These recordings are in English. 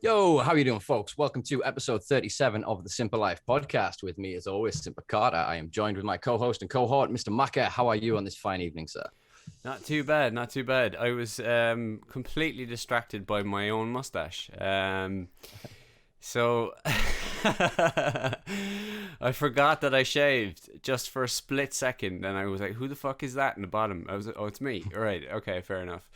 Yo, how are you doing, folks? Welcome to episode 37 of the Simpa Life podcast. With me, as always, Simpa Carter. I am joined with my co-host and cohort, Mr. Maka. How are you on this fine evening, sir? Not too bad, not too bad. I was completely distracted by my own mustache. So I forgot that I shaved just for a split second, and I was like, "Who the fuck is that in the bottom?" I was like, "Oh, it's me." All right, okay, fair enough.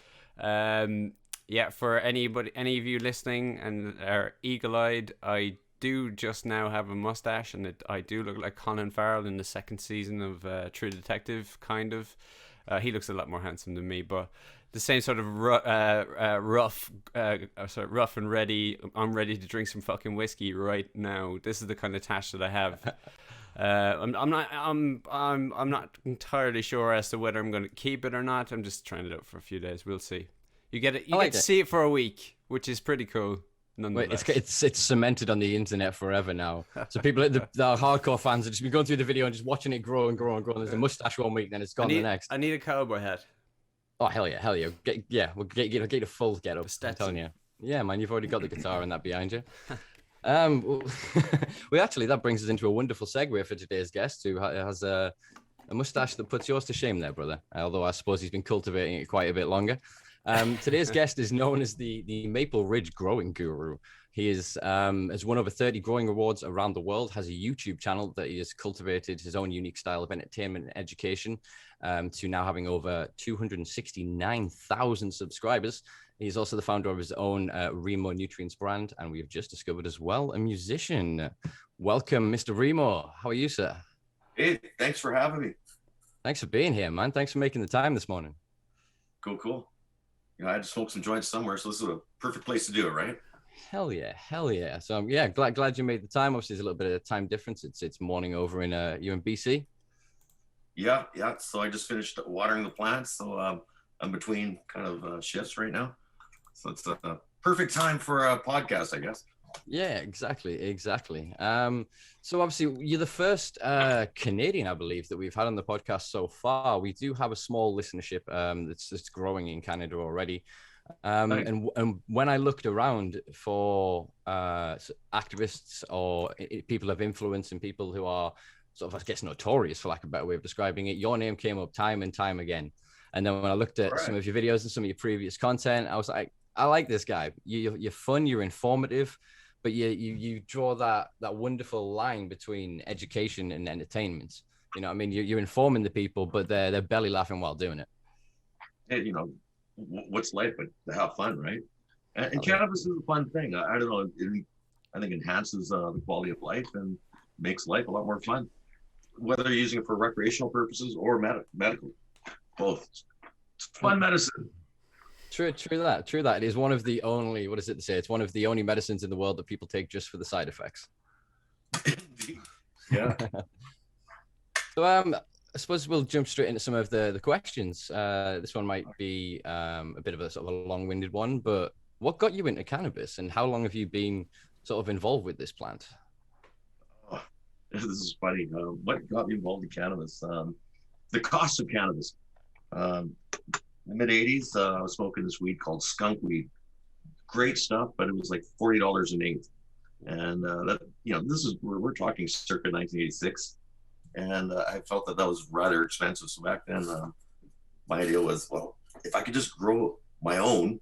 Yeah, for any of you listening and are eagle-eyed, I do just now have a mustache, and I do look like Colin Farrell in the second season of True Detective, kind of. He looks a lot more handsome than me, but the same sort of rough and ready. I'm ready to drink some fucking whiskey right now. This is the kind of tash that I have. I'm not entirely sure as to whether I'm going to keep it or not. I'm just trying it out for a few days. We'll see. You get it. You get to see it for a week, which is pretty cool. Wait, it's cemented on the internet forever now. So people, the hardcore fans, have just been going through the video and just watching it grow and grow and grow. And there's a mustache one week, then it's gone the next. I need a cowboy hat. Oh hell yeah! We'll get a full get up. I'm telling you. Yeah, man, you've already got the guitar and that behind you. That brings us into a wonderful segue for today's guest, who has a mustache that puts yours to shame, there, brother. Although I suppose he's been cultivating it quite a bit longer. Today's guest is known as the Maple Ridge Growing Guru. He has won over 30 growing awards around the world, has a YouTube channel that he has cultivated his own unique style of entertainment and education, to now having over 269,000 subscribers. He's also the founder of his own Remo nutrients brand, and we have just discovered as well a musician. Welcome, Mr. Remo. How are you, sir? Hey, thanks for having me. Thanks for being here, man. Thanks for making the time this morning. Cool. You know, I had to smoke some joints somewhere, so this is a perfect place to do it, right? Hell yeah. So glad you made the time. Obviously, there's a little bit of time difference. It's morning over in you in BC. Yeah. So I just finished watering the plants, so I'm between kind of shifts right now. So it's a perfect time for a podcast, I guess. Yeah, exactly. So obviously you're the first Canadian, I believe, that we've had on the podcast so far. We do have a small listenership that's growing in Canada already. Nice. And when I looked around for activists or people of influence and people who are sort of, I guess, notorious, for lack of a better way of describing it, your name came up time and time again. And then when I looked at some of your videos and some of your previous content, I was like, I like this guy. You're fun, you're informative, but you draw that wonderful line between education and entertainment. You know what I mean? You're informing the people, but they're belly laughing while doing it. Hey, you know, what's life but to have fun, right? And cannabis is a fun thing. I don't know. I think enhances the quality of life and makes life a lot more fun, whether you're using it for recreational purposes or medical. Both. It's fun medicine. True that. It is one of the only, what does it say? It's one of the only medicines in the world that people take just for the side effects. Yeah. So I suppose we'll jump straight into some of the questions. This one might be a bit of a sort of a long-winded one, but what got you into cannabis and how long have you been sort of involved with this plant? Oh, this is funny. What got me involved in cannabis? The cost of cannabis. In the mid-'80s, I was smoking this weed called skunk weed. Great stuff, but it was like $40 an eighth. And we're talking circa 1986. And I felt that was rather expensive. So back then, my idea was, well, if I could just grow my own,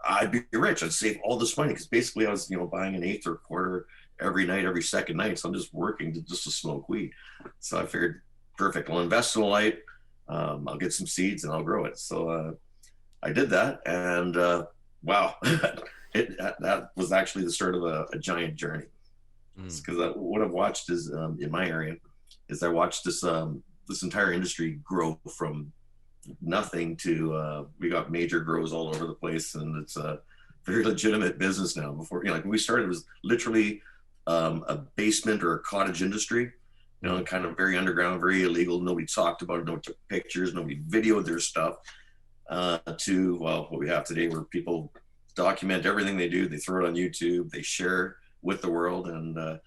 I'd be rich. I'd save all this money because basically I was, buying an eighth or a quarter every night, every second night. So I'm just working to smoke weed. So I figured, perfect. I'll invest in a light. I'll get some seeds and I'll grow it. So I did that, and wow, that was actually the start of a giant journey. Because what I've watched is in my area is I watched this entire industry grow from nothing to we got major grows all over the place, and it's a very legitimate business now. Before, like when we started, it was literally a basement or a cottage industry. Kind of very underground, very illegal. Nobody talked about it. Nobody took pictures. Nobody videoed their stuff. To what we have today, where people document everything they do. They throw it on YouTube. They share with the world, and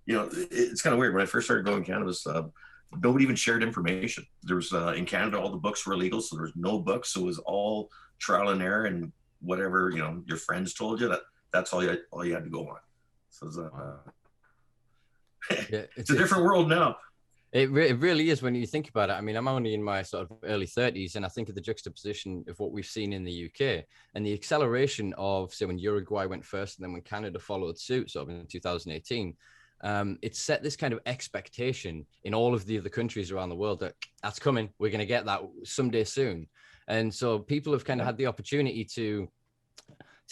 it's kind of weird. When I first started growing cannabis, nobody even shared information. There was in Canada, all the books were illegal, so there was no books. So it was all trial and error and whatever your friends told you. that's all you had to go on. So Yeah, it's a different world now. It really is when you think about it. I mean, I'm only in my sort of early 30s, and I think of the juxtaposition of what we've seen in the UK and the acceleration of, say, when Uruguay went first and then when Canada followed suit, sort of in 2018. It set this kind of expectation in all of the other countries around the world that that's coming. We're going to get that someday soon. And so people have kind of had the opportunity to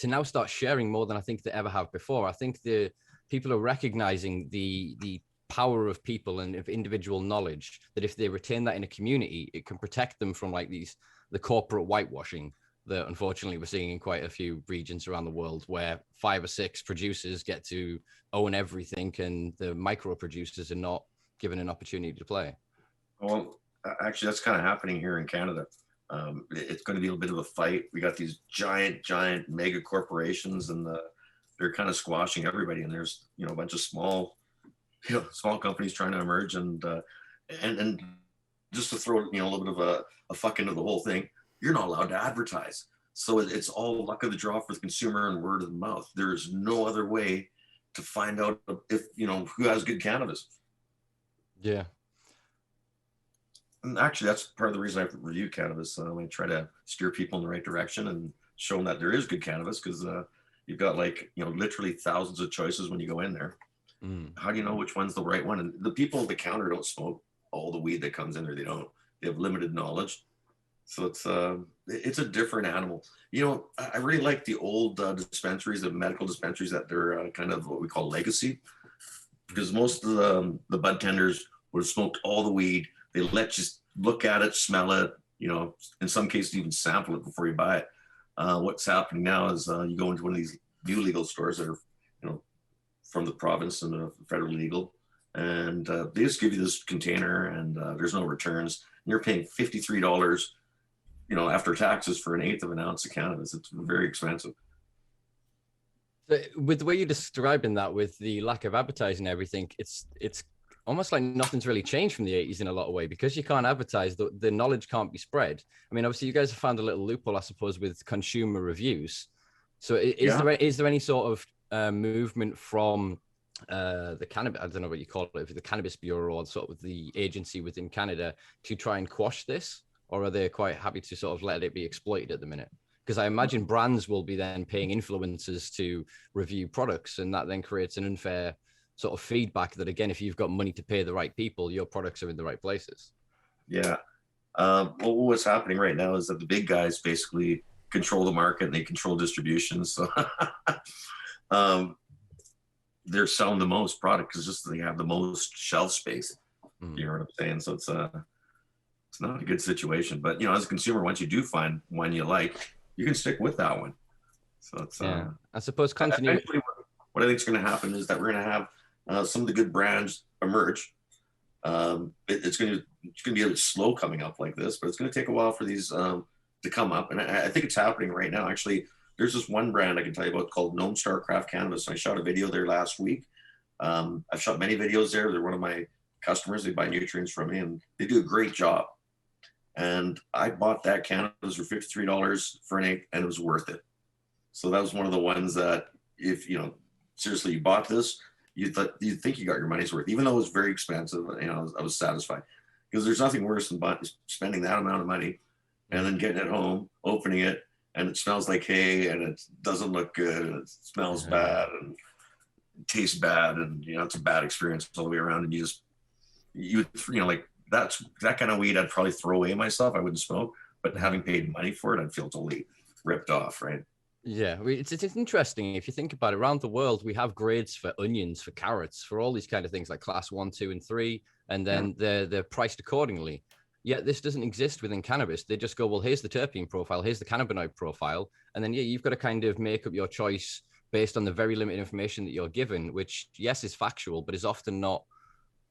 now start sharing more than I think they ever have before. I think the people are recognizing the power of people and of individual knowledge, that if they retain that in a community, it can protect them from like the corporate whitewashing that unfortunately we're seeing in quite a few regions around the world, where 5 or 6 producers get to own everything and the micro producers are not given an opportunity to play. Well, actually, that's kind of happening here in Canada. It's going to be a bit of a fight. We got these giant mega corporations, and they're kind of squashing everybody. And there's a bunch of small companies trying to emerge, and just to throw a little bit of a fuck into the whole thing, you're not allowed to advertise. So it's all luck of the draw for the consumer and word of the mouth. There's no other way to find out if who has good cannabis. Yeah. And actually, that's part of the reason I review cannabis. I try to steer people in the right direction and show them that there is good cannabis, because you've got literally thousands of choices when you go in there. How do you know which one's the right one? And the people at the counter don't smoke all the weed that comes in there. They don't. They have limited knowledge. So it's a different animal. I really like the old dispensaries, the medical dispensaries, that they're kind of what we call legacy, because most of the bud tenders would have smoked all the weed. They let you look at it, smell it, in some cases even sample it before you buy it. What's happening now is you go into one of these new legal stores that are, from the province and the federal legal, and they just give you this container, and there's no returns. And you're paying $53, after taxes, for 1/8 of an ounce of cannabis. It's very expensive. With the way you're describing that, with the lack of advertising and everything, it's almost like nothing's really changed from the 80s in a lot of way, because you can't advertise, the knowledge can't be spread. I mean, obviously you guys have found a little loophole, I suppose, with consumer reviews. So is there any sort of movement from the cannabis, I don't know what you call it, the Cannabis Bureau, or sort of the agency within Canada, to try and quash this? Or are they quite happy to sort of let it be exploited at the minute? Because I imagine brands will be then paying influencers to review products, and that then creates an unfair sort of feedback that, again, if you've got money to pay the right people, your products are in the right places. Yeah. Well, what's happening right now is that the big guys basically control the market, and they control distribution. So they're selling the most product because just they have the most shelf space. You know what I'm saying? So it's not a good situation. But as a consumer, once you do find one you like, you can stick with that one. So it's I suppose continuing. What I think is going to happen is that we're going to have some of the good brands emerge. It's going to be a bit slow coming up like this, but it's going to take a while for these to come up. And I think it's happening right now. Actually, there's this one brand I can tell you about called Gnome Star Craft Cannabis. I shot a video there last week. I've shot many videos there. They're one of my customers. They buy nutrients from me, and they do a great job. And I bought that cannabis for $53 for 1/8, and it was worth it. So that was one of the ones that, if seriously, you bought this, you think you got your money's worth, even though it was very expensive. I was satisfied, because there's nothing worse than spending that amount of money and then getting it home, opening it, and it smells like hay, and it doesn't look good, and it smells bad, and it tastes bad, and it's a bad experience all the way around. And like that kind of weed, I'd probably throw away myself. I wouldn't smoke, but having paid money for it, I'd feel totally ripped off, right? Yeah, it's interesting. If you think about it, around the world, we have grades for onions, for carrots, for all these kind of things, like class 1, 2, and 3, and then they're priced accordingly. Yet this doesn't exist within cannabis. They just go, well, here's the terpene profile, here's the cannabinoid profile, and then you've got to kind of make up your choice based on the very limited information that you're given, which, yes, is factual, but is often not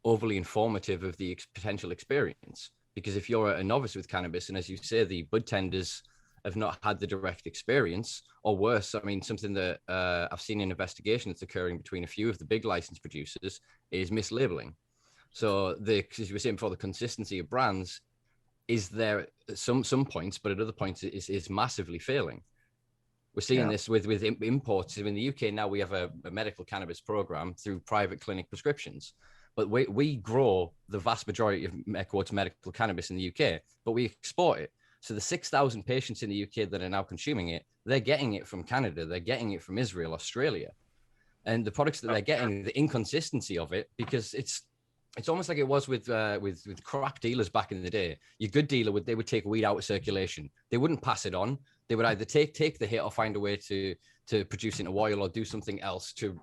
overly informative of the potential experience. Because if you're a novice with cannabis, and as you say, the bud tenders have not had the direct experience, or worse, I mean, something that I've seen in investigation that's occurring between a few of the big license producers is mislabeling. So as you were saying before, the consistency of brands is there at some points, but at other points is massively failing. We're seeing this with imports. In the UK now, we have a medical cannabis program through private clinic prescriptions. But we grow the vast majority of medical cannabis in the UK, but we export it. So the 6,000 patients in the UK that are now consuming it, they're getting it from Canada, they're getting it from Israel, Australia. And the products that they're getting, the inconsistency of it, because it's almost like it was with crack dealers back in the day. Your good dealer they would take weed out of circulation. They wouldn't pass it on. They would either take the hit or find a way to produce it into oil or do something else to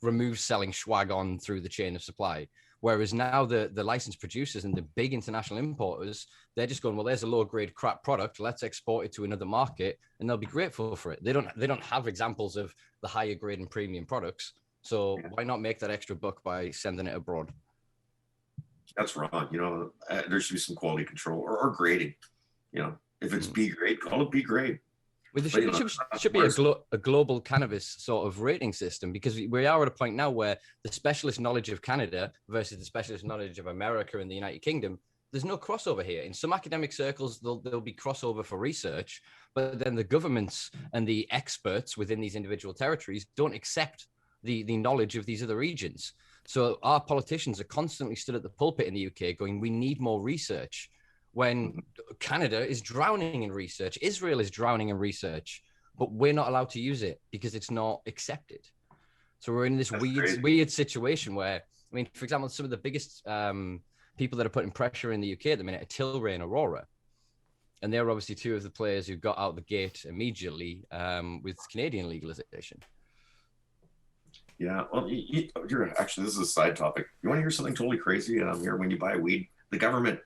remove selling swag on through the chain of supply. Whereas now the licensed producers and the big international importers, they're just going, well, there's a low grade crap product. Let's export it to another market, and they'll be grateful for it. They don't have examples of the higher grade and premium products. So why not make that extra buck by sending it abroad? That's wrong. You know, there should be some quality control or grading. You know, if it's B grade, call it B grade. Well, there should be a global cannabis sort of rating system, because we are at a point now where the specialist knowledge of Canada versus the specialist knowledge of America and the United Kingdom, there's no crossover here. In some academic circles, there'll be crossover for research, but then the governments and the experts within these individual territories don't accept the knowledge of these other regions. So our politicians are constantly stood at the pulpit in the UK going, we need more research, when Canada is drowning in research, Israel is drowning in research, but we're not allowed to use it because it's not accepted. So we're in this weird situation where, I mean, for example, some of the biggest people that are putting pressure in the UK at the minute are Tilray and Aurora. And they're obviously two of the players who got out the gate immediately with Canadian legalization. Yeah, well, you're actually, this is a side topic. You want to hear something totally crazy? Here, when you buy weed, the government,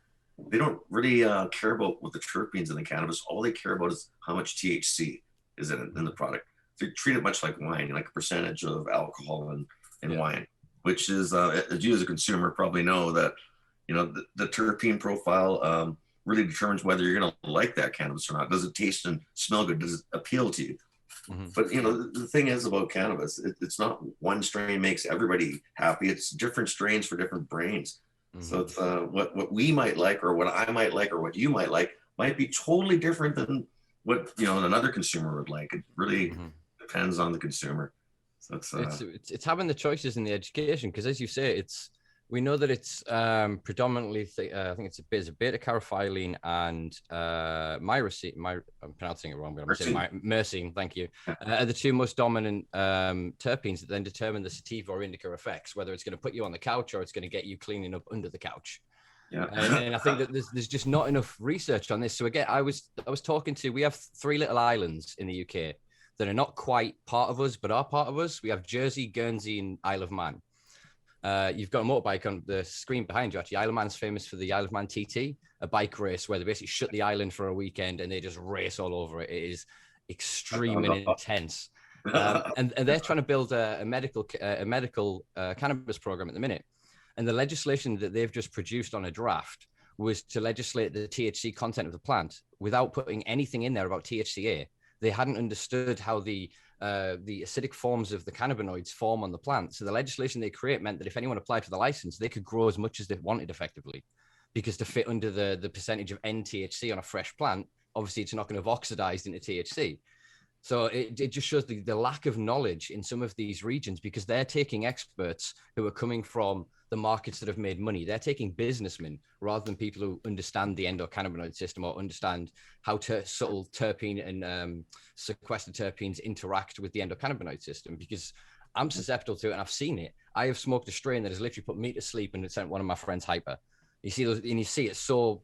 they don't really care about what the terpenes in the cannabis. All they care about is how much THC is in the product. They treat it much like wine, like a percentage of alcohol in wine, which is, as you as a consumer probably know that, you know, the terpene profile really determines whether you're going to like that cannabis or not. Does it taste and smell good? Does it appeal to you? Mm-hmm. But, you know, the thing is about cannabis, it's not one strain makes everybody happy. It's different strains for different brains. Mm-hmm. So it's what we might like, or what I might like, or what you might like, might be totally different than what, you know, another consumer would like. It really depends on the consumer. So it's having the choices in the education, because as you say, we know that it's predominantly I think it's a beta-carotene and myrcene. I'm pronouncing it wrong, but I'm saying myrcene. Thank you. Are the two most dominant terpenes that then determine the sativa or indica effects, whether it's going to put you on the couch or it's going to get you cleaning up under the couch. Yeah, and I think that there's just not enough research on this. So again, I was talking to. We have 3 little islands in the UK that are not quite part of us, but are part of us. We have Jersey, Guernsey, and Isle of Man. You've got a motorbike on the screen behind you. Actually, Isle of Man's famous for the Isle of Man TT, a bike race where they basically shut the island for a weekend and they just race all over it. It is extreme and intense. And they're trying to build a medical cannabis program at the minute. And the legislation that they've just produced on a draft was to legislate the THC content of the plant without putting anything in there about THCA. They hadn't understood how the acidic forms of the cannabinoids form on the plant. So the legislation they create meant that if anyone applied for the license, they could grow as much as they wanted effectively, because to fit under the percentage of N-THC on a fresh plant, obviously it's not going to have oxidized into THC. So it just shows the lack of knowledge in some of these regions, because they're taking experts who are coming from the markets that have made money. They're taking businessmen rather than people who understand the endocannabinoid system or understand how subtle terpene and sequestered terpenes interact with the endocannabinoid system, because I'm susceptible to it and I've seen it. I have smoked a strain that has literally put me to sleep and it sent one of my friends hyper. You see those, and you see it so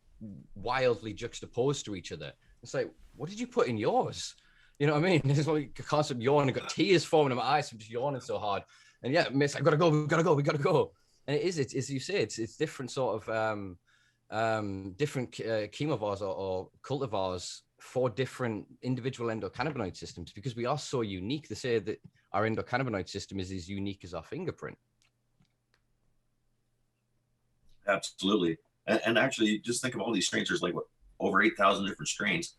wildly juxtaposed to each other. It's like, what did you put in yours? You know what I mean? It's like a constant yawning. I've got tears forming in my eyes from just yawning so hard. And yeah, miss, I've got to go. We got to go. And it's as you say, it's different sort of different chemovars or cultivars for different individual endocannabinoid systems, because we are so unique. They say that our endocannabinoid system is as unique as our fingerprint. Absolutely. And actually, just think of all these strains. There's like over 8,000 different strains.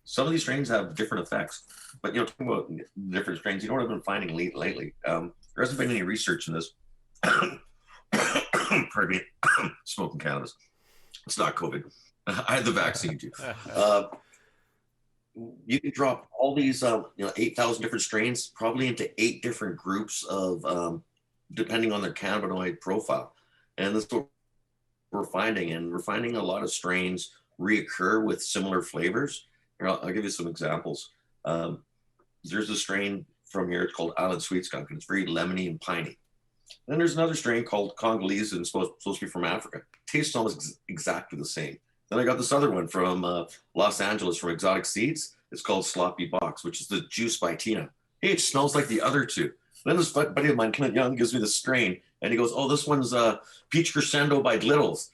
Some of these strains have different effects, but, you know, talking about different strains, you know what I've been finding lately? There hasn't been any research in this. Pardon me, smoking cannabis. It's not COVID. I had the vaccine too. you can drop all these, 8,000 different strains probably into 8 different groups of, depending on their cannabinoid profile. And this is what we're finding. And we're finding a lot of strains reoccur with similar flavors. Here, I'll give you some examples. There's a strain from here, it's called Island Sweet Skunk, and it's very lemony and piney. Then there's another strain called Congolese, and it's supposed to be from Africa. Tastes almost exactly the same. Then I got this other one from Los Angeles from Exotic Seeds. It's called Sloppy Box, which is the juice by Tina. Hey, it smells like the other two. Then this buddy of mine, Clint Young, gives me the strain, and he goes, oh, this one's Peach Crescendo by Littles.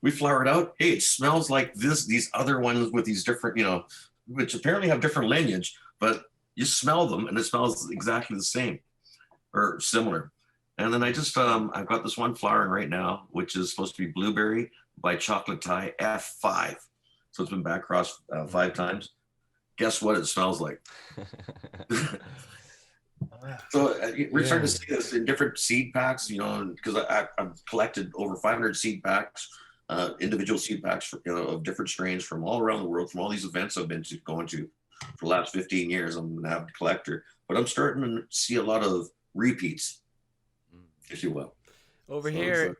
We flower it out. Hey, it smells like these other ones with these different, which apparently have different lineage, but you smell them and it smells exactly the same or similar. And then I just, I've got this one flowering right now, which is supposed to be Blueberry by Chocolate Thai F5. So it's been back crossed 5 times. Guess what it smells like? So we're starting to see this in different seed packs, because I've collected over 500 seed packs, individual seed packs of different strains from all around the world, from all these events I've been going to for the last 15 years. I'm an avid collector, but I'm starting to see a lot of repeats, if you will. Over here,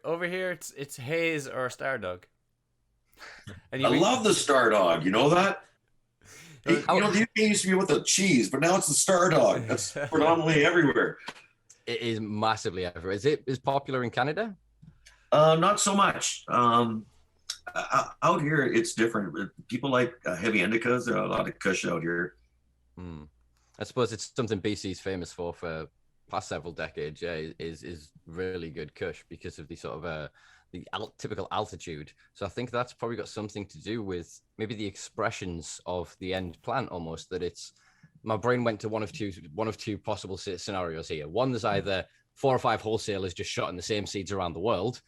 it's Haze or Stardog. And I love the Stardog. You know that? The UK used to be with the cheese, but now it's the Stardog. That's predominantly everywhere. It is massively everywhere. Is it popular in Canada? Not so much. Out here, it's different. People like heavy indicas. There are a lot of Kush out here. I suppose it's something BC's famous for past several decades. Yeah, is really good Kush because of the sort of typical altitude. So I think that's probably got something to do with maybe the expressions of the end plant almost. That it's, my brain went to one of two possible scenarios here. One, there's either 4 or 5 wholesalers just shotting the same seeds around the world,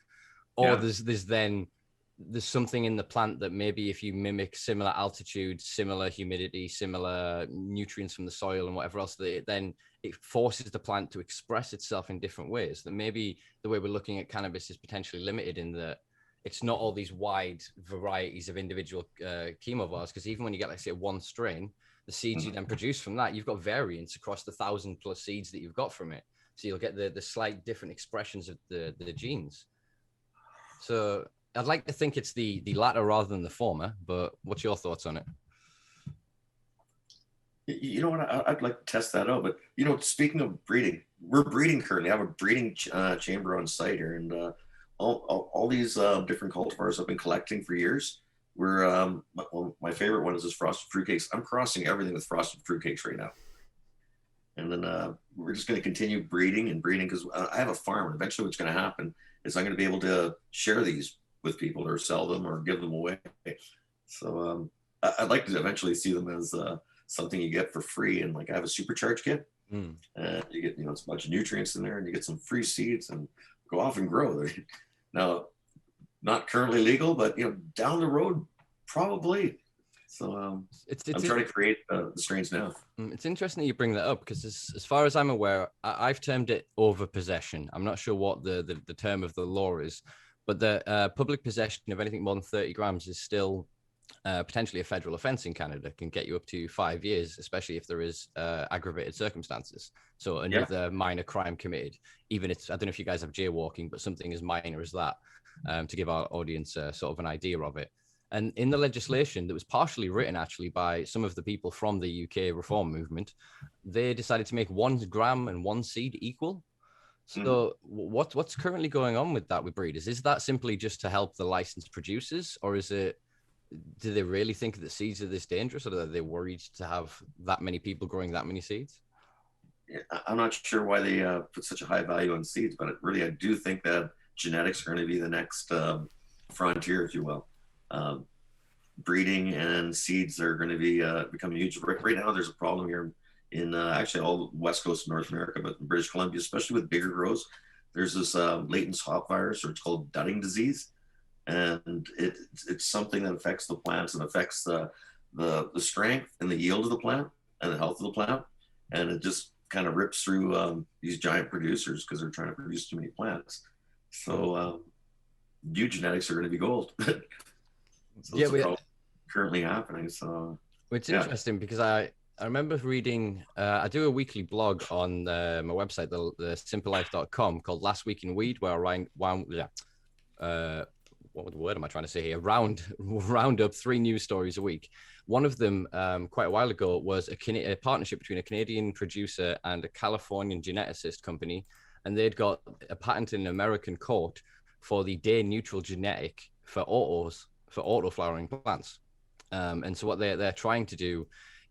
or there's something in the plant that maybe if you mimic similar altitude, similar humidity, similar nutrients from the soil and whatever else, then it forces the plant to express itself in different ways. That maybe the way we're looking at cannabis is potentially limited in that it's not all these wide varieties of individual chemovars, because even when you get, like, say, one strain, the seeds you then produce from that, you've got variants across the 1,000+ seeds that you've got from it. So you'll get the slight different expressions of the genes. So I'd like to think it's the latter rather than the former, but what's your thoughts on it? You know what? I'd like to test that out. But, speaking of breeding, we're breeding currently. I have a breeding chamber on site here, and all these different cultivars I've been collecting for years. My favorite one is this frosted fruitcakes. I'm crossing everything with frosted fruitcakes right now. And then we're just going to continue breeding because I have a farm. Eventually what's going to happen is I'm going to be able to share these with people or sell them or give them away. So I'd like to eventually see them as something you get for free. And like I have a supercharge kit, and you get, it's a bunch of nutrients in there, and you get some free seeds and go off and grow. Now, not currently legal, but down the road, probably. So I'm trying to create the strains now. It's interesting that you bring that up, because as far as I'm aware, I've termed it overpossession. I'm not sure what the term of the law is, but the public possession of anything more than 30 grams is still potentially a federal offense in Canada. Can get you up to 5 years, especially if there is aggravated circumstances. So another minor crime committed, even it's, I don't know if you guys have jaywalking, but something as minor as that, to give our audience sort of an idea of it. And in the legislation that was partially written actually by some of the people from the UK reform movement, they decided to make 1 gram and 1 seed equal. So what's currently going on with that with breeders? Is that simply just to help the licensed producers, or do they really think that seeds are this dangerous, or are they worried to have that many people growing that many seeds? Yeah, I'm not sure why they put such a high value on seeds, but I do think that genetics are going to be the next frontier, if you will. Breeding and seeds are going to be become huge. Right now, there's a problem here in actually all the west coast of North America, but in British Columbia, especially with bigger grows. There's this latent hop virus, or it's called dudding disease, and it's something that affects the plants and affects the strength and the yield of the plant and the health of the plant, and it just kind of rips through these giant producers because they're trying to produce too many plants. So new genetics are going to be gold. So yeah, currently happening. So Well, it's Yeah. interesting because I remember reading, I do a weekly blog on my website, the simpalife.com, called Last Week in Weed, where what word am I trying to say here? Round up 3 news stories a week. One of them, quite a while ago, was a partnership between a Canadian producer and a Californian geneticist company, and they'd got a patent in an American court for the day-neutral genetic for auto flowering plants. And so what they're trying to do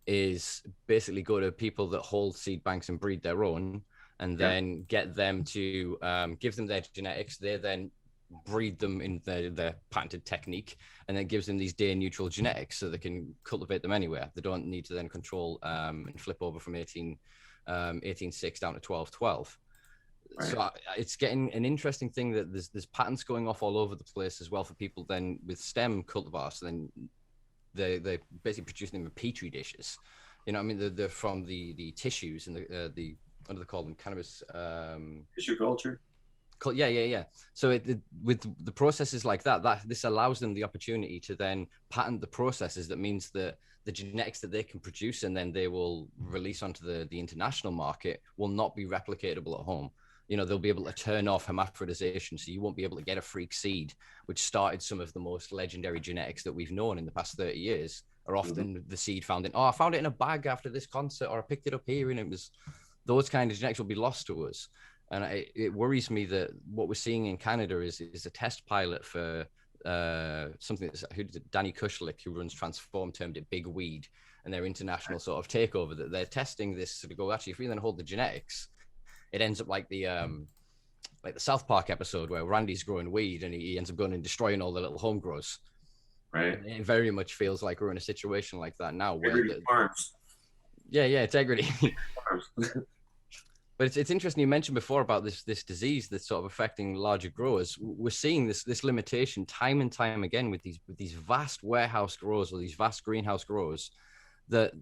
is basically go to people that hold seed banks and breed their own, and then get them to give them their genetics. They then breed them in their patented technique, and then gives them these day neutral genetics so they can cultivate them anywhere. They don't need to then control and flip over from 18.6 down to 12.12. Right. So it's getting an interesting thing that there's patents going off all over the place as well for people then with stem cultivars. Then they're basically producing them in petri dishes. You know what I mean? They're from the tissues and the what do they call them? Cannabis tissue culture. Yeah. So with the processes like that, this allows them the opportunity to then patent the processes. That means that the genetics that they can produce and then they will release onto the international market will not be replicatable at home. You know, they'll be able to turn off hermaphrodization, so you won't be able to get a freak seed, which started some of the most legendary genetics that we've known in the past 30 years. Are often the seed found in, I found it in a bag after this concert, or I picked it up here, and it was those kind of genetics will be lost to us. And it worries me that what we're seeing in Canada is a test pilot for something that Danny Kushlick, who runs Transform, termed it big weed, and their international sort of takeover, that they're testing this to go, actually, if we then hold the genetics, it ends up like the South Park episode where Randy's growing weed and he ends up going and destroying all the little home grows. Right. And it very much feels like we're in a situation like that now. Integrity farms. Yeah, integrity. But it's interesting you mentioned before about this disease that's sort of affecting larger growers. We're seeing this limitation time and time again with these vast warehouse growers or these vast greenhouse growers, that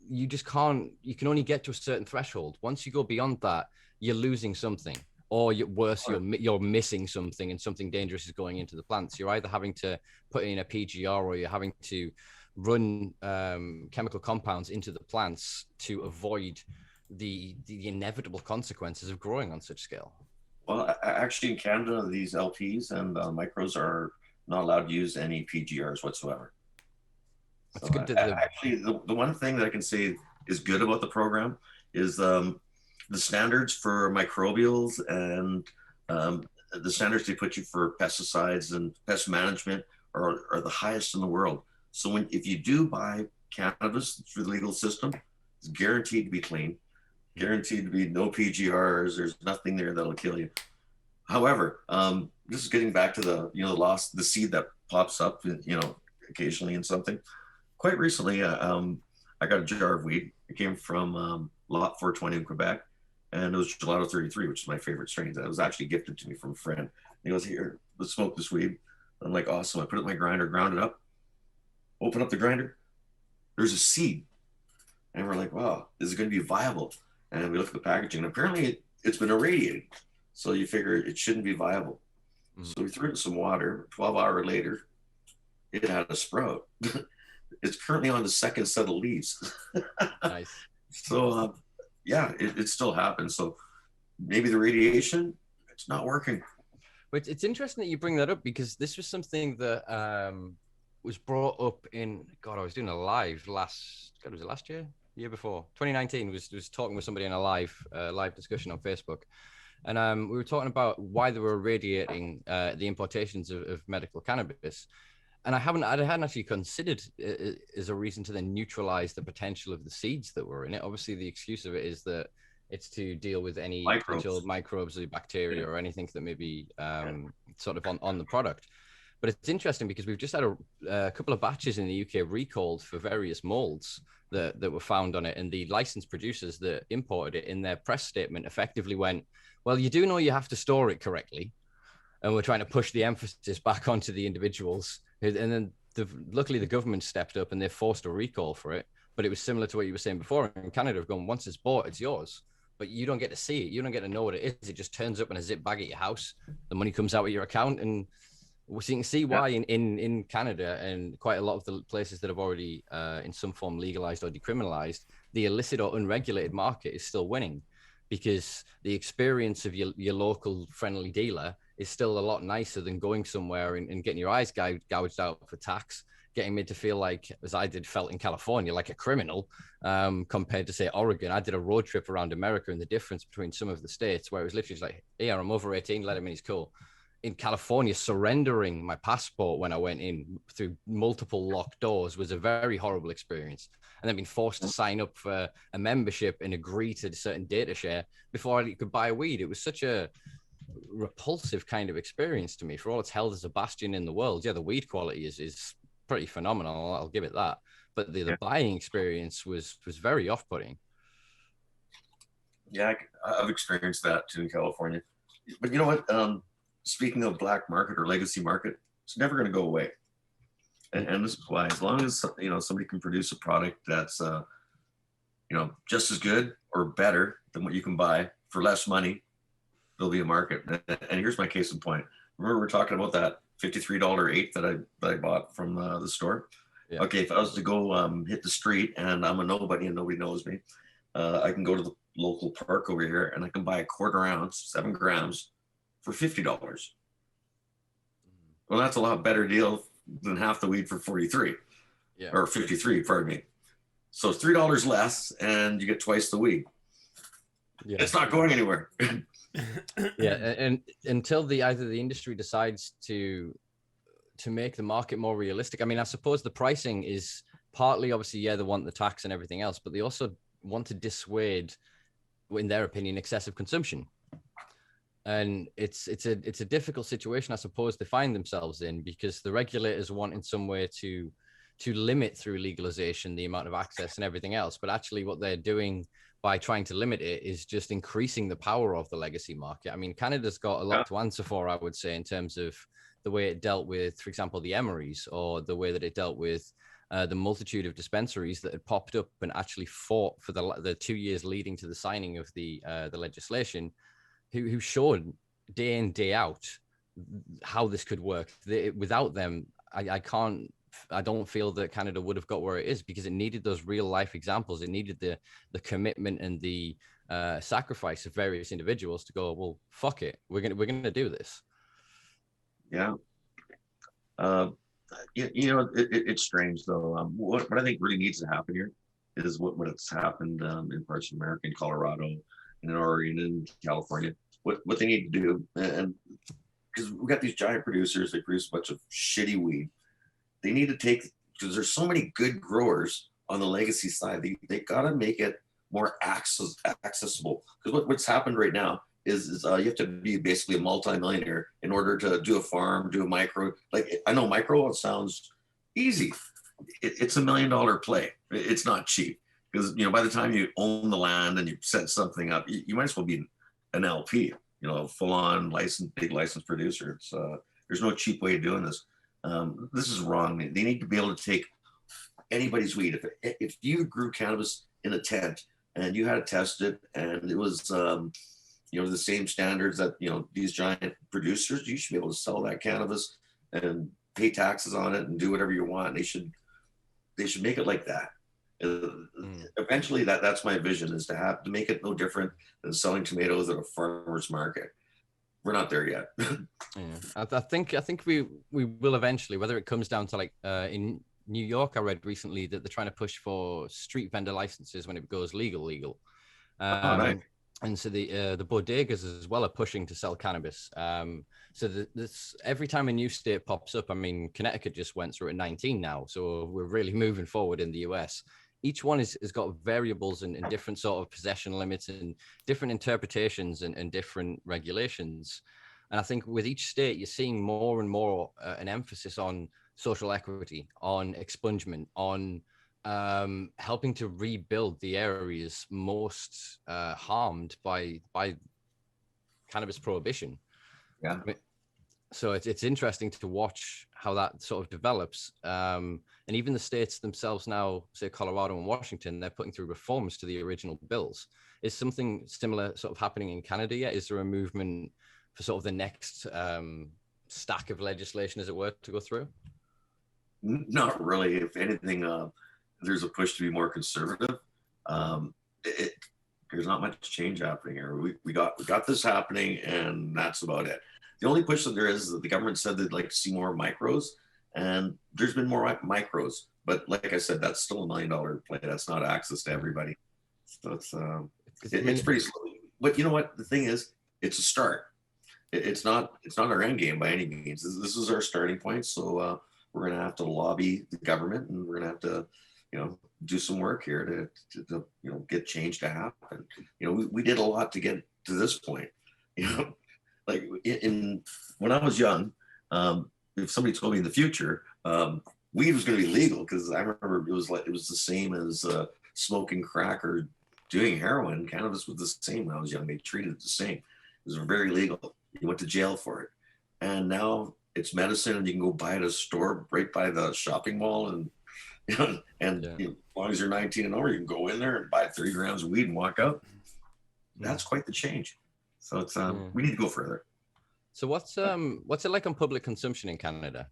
you just can't. You can only get to a certain threshold. Once you go beyond that, you're losing something, or you're missing something, and something dangerous is going into the plants. You're either having to put in a PGR, or you're having to run chemical compounds into the plants to avoid the inevitable consequences of growing on such scale. Well, actually in Canada, these LPs and micros are not allowed to use any PGRs whatsoever. That's so good. Actually, the one thing that I can say is good about the program is the standards for microbials and the standards they put you for pesticides and pest management are the highest in the world. So if you do buy cannabis through the legal system, it's guaranteed to be clean. Guaranteed to be no PGRs. There's nothing there that'll kill you. However, this is getting back to the seed that pops up, occasionally in something. Quite recently, I got a jar of weed. It came from Lot 420 in Quebec, and it was Gelato 33, which is my favorite strain. That was actually gifted to me from a friend. And he goes, "Here, let's smoke this weed." I'm like, awesome. I put it in my grinder, ground it up, open up the grinder. There's a seed. And we're like, wow, this is going to be viable. And we look at the packaging, and apparently it's been irradiated. So you figure it shouldn't be viable. Mm-hmm. So we threw it in some water. 12 hours later, it had a sprout. It's currently on the second set of leaves. Nice. So, it still happens. So maybe the radiation, it's not working. But it's interesting that you bring that up, because this was something that was brought up in, I was doing a live was it last year? Year before, 2019, was talking with somebody in a live discussion on Facebook, and we were talking about why they were irradiating the importations of medical cannabis, and I hadn't actually considered it as a reason to then neutralize the potential of the seeds that were in it. Obviously, the excuse of it is that it's to deal with any potential microbes or bacteria or anything that may be sort of on the product. But it's interesting because we've just had a couple of batches in the UK recalled for various molds that were found on it. And the licensed producers that imported it, in their press statement, effectively went, well, you do know you have to store it correctly. And we're trying to push the emphasis back onto the individuals. And then luckily the government stepped up and they forced a recall for it. But it was similar to what you were saying before. In Canada, have gone, once it's bought, it's yours. But you don't get to see it. You don't get to know what it is. It just turns up in a zip bag at your house. The money comes out of your account, and So you can see why in Canada and quite a lot of the places that have already in some form legalized or decriminalized, the illicit or unregulated market is still winning, because the experience of your local friendly dealer is still a lot nicer than going somewhere and getting your eyes gouged out for tax, getting made to feel like, as I felt in California, like a criminal, compared to, say, Oregon. I did a road trip around America, and the difference between some of the states where it was literally like, yeah, I'm over 18, let him in, he's cool. In California, surrendering my passport when I went in through multiple locked doors was a very horrible experience. And then being forced to sign up for a membership and agree to a certain data share before I could buy weed. It was such a repulsive kind of experience to me. For all it's held as a bastion in the world, yeah, the weed quality is pretty phenomenal. I'll give it that. But the buying experience was very off-putting. Yeah, I've experienced that too in California. But you know what? Speaking of black market or legacy market, it's never going to go away. And this is why, as long as somebody can produce a product that's just as good or better than what you can buy for less money, there'll be a market. And here's my case in point. Remember, we're talking about that $53 eighth that I bought from the store. Yeah. Okay, if I was to go hit the street and I'm a nobody and nobody knows me, I can go to the local park over here and I can buy a quarter ounce, 7 grams, for $50. Well, that's a lot better deal than half the weed for 43, or 53, pardon me. So it's $3 less and you get twice the weed. Yeah. It's not going anywhere. Yeah, and until either the industry decides to make the market more realistic. I mean, I suppose the pricing is partly, obviously, they want the tax and everything else, but they also want to dissuade, in their opinion, excessive consumption. And it's a difficult situation, I suppose, they find themselves in, because the regulators want in some way to limit through legalization the amount of access and everything else. But actually what they're doing by trying to limit it is just increasing the power of the legacy market. I mean, Canada's got a lot to answer for, I would say, in terms of the way it dealt with, for example, the emeries, or the way that it dealt with the multitude of dispensaries that had popped up and actually fought for the 2 years leading to the signing of the legislation, who showed day in, day out how this could work. Without them, I don't feel that Canada would have got where it is, because it needed those real life examples. It needed the commitment and the sacrifice of various individuals to go, well, fuck it, we're gonna do this. Yeah. It's strange though. What I think really needs to happen here is what has happened in parts of America, in Colorado, in Oregon, and California. What they need to do, and because we got these giant producers, they produce a bunch of shitty weed. They need to take, because there's so many good growers on the legacy side, they got to make it more accessible. Because what's happened right now is you have to be basically a multimillionaire in order to do a farm, do a micro. Like, I know micro, it sounds easy. It's $1 million play. It's not cheap, because by the time you own the land and you set something up, you might as well be an LP, full-on big licensed producer. It's there's no cheap way of doing this. This is wrong. They need to be able to take anybody's weed. If you grew cannabis in a tent and you had it tested and it was the same standards that these giant producers, you should be able to sell that cannabis and pay taxes on it and do whatever you want. They should make it like that. Eventually, that's my vision, is to make it no different than selling tomatoes at a farmer's market. We're not there yet. Yeah, I think we will eventually. Whether it comes down to, like, in New York, I read recently that they're trying to push for street vendor licenses when it goes legal. Right. And so the bodegas as well are pushing to sell cannabis. So this every time a new state pops up, I mean, Connecticut just went through at 19 now, so we're really moving forward in the US. Each one has got variables and different sort of possession limits and different interpretations and different regulations. And I think with each state, you're seeing more and more an emphasis on social equity, on expungement, on helping to rebuild the areas most harmed by cannabis prohibition. Yeah. So it's interesting to watch how that sort of develops. And even the states themselves now, say Colorado and Washington, they're putting through reforms to the original bills. Is something similar sort of happening in Canada yet? Is there a movement for sort of the next stack of legislation, as it were, to go through? Not really. If anything, there's a push to be more conservative. There's not much change happening here. We got this happening, and that's about it. The only push that there is that the government said they'd like to see more micros, and there's been more micros. But like I said, that's still $1 million play. That's not access to everybody. So it's pretty slow. But you know what? The thing is, it's a start. It's not our end game by any means. This is our starting point. So we're going to have to lobby the government, and we're going to have to, do some work here to get change to happen. We did a lot to get to this point. Like when I was young, if somebody told me in the future weed was going to be legal, because I remember it was the same as smoking crack or doing heroin. Cannabis was the same when I was young. They treated it the same. It was very legal. You went to jail for it, and now it's medicine, and you can go buy it at a store right by the shopping mall, and as long as you're 19 and over, you can go in there and buy 30 grams of weed and walk out. That's quite the change. So it's we need to go further. So what's it like on public consumption in Canada?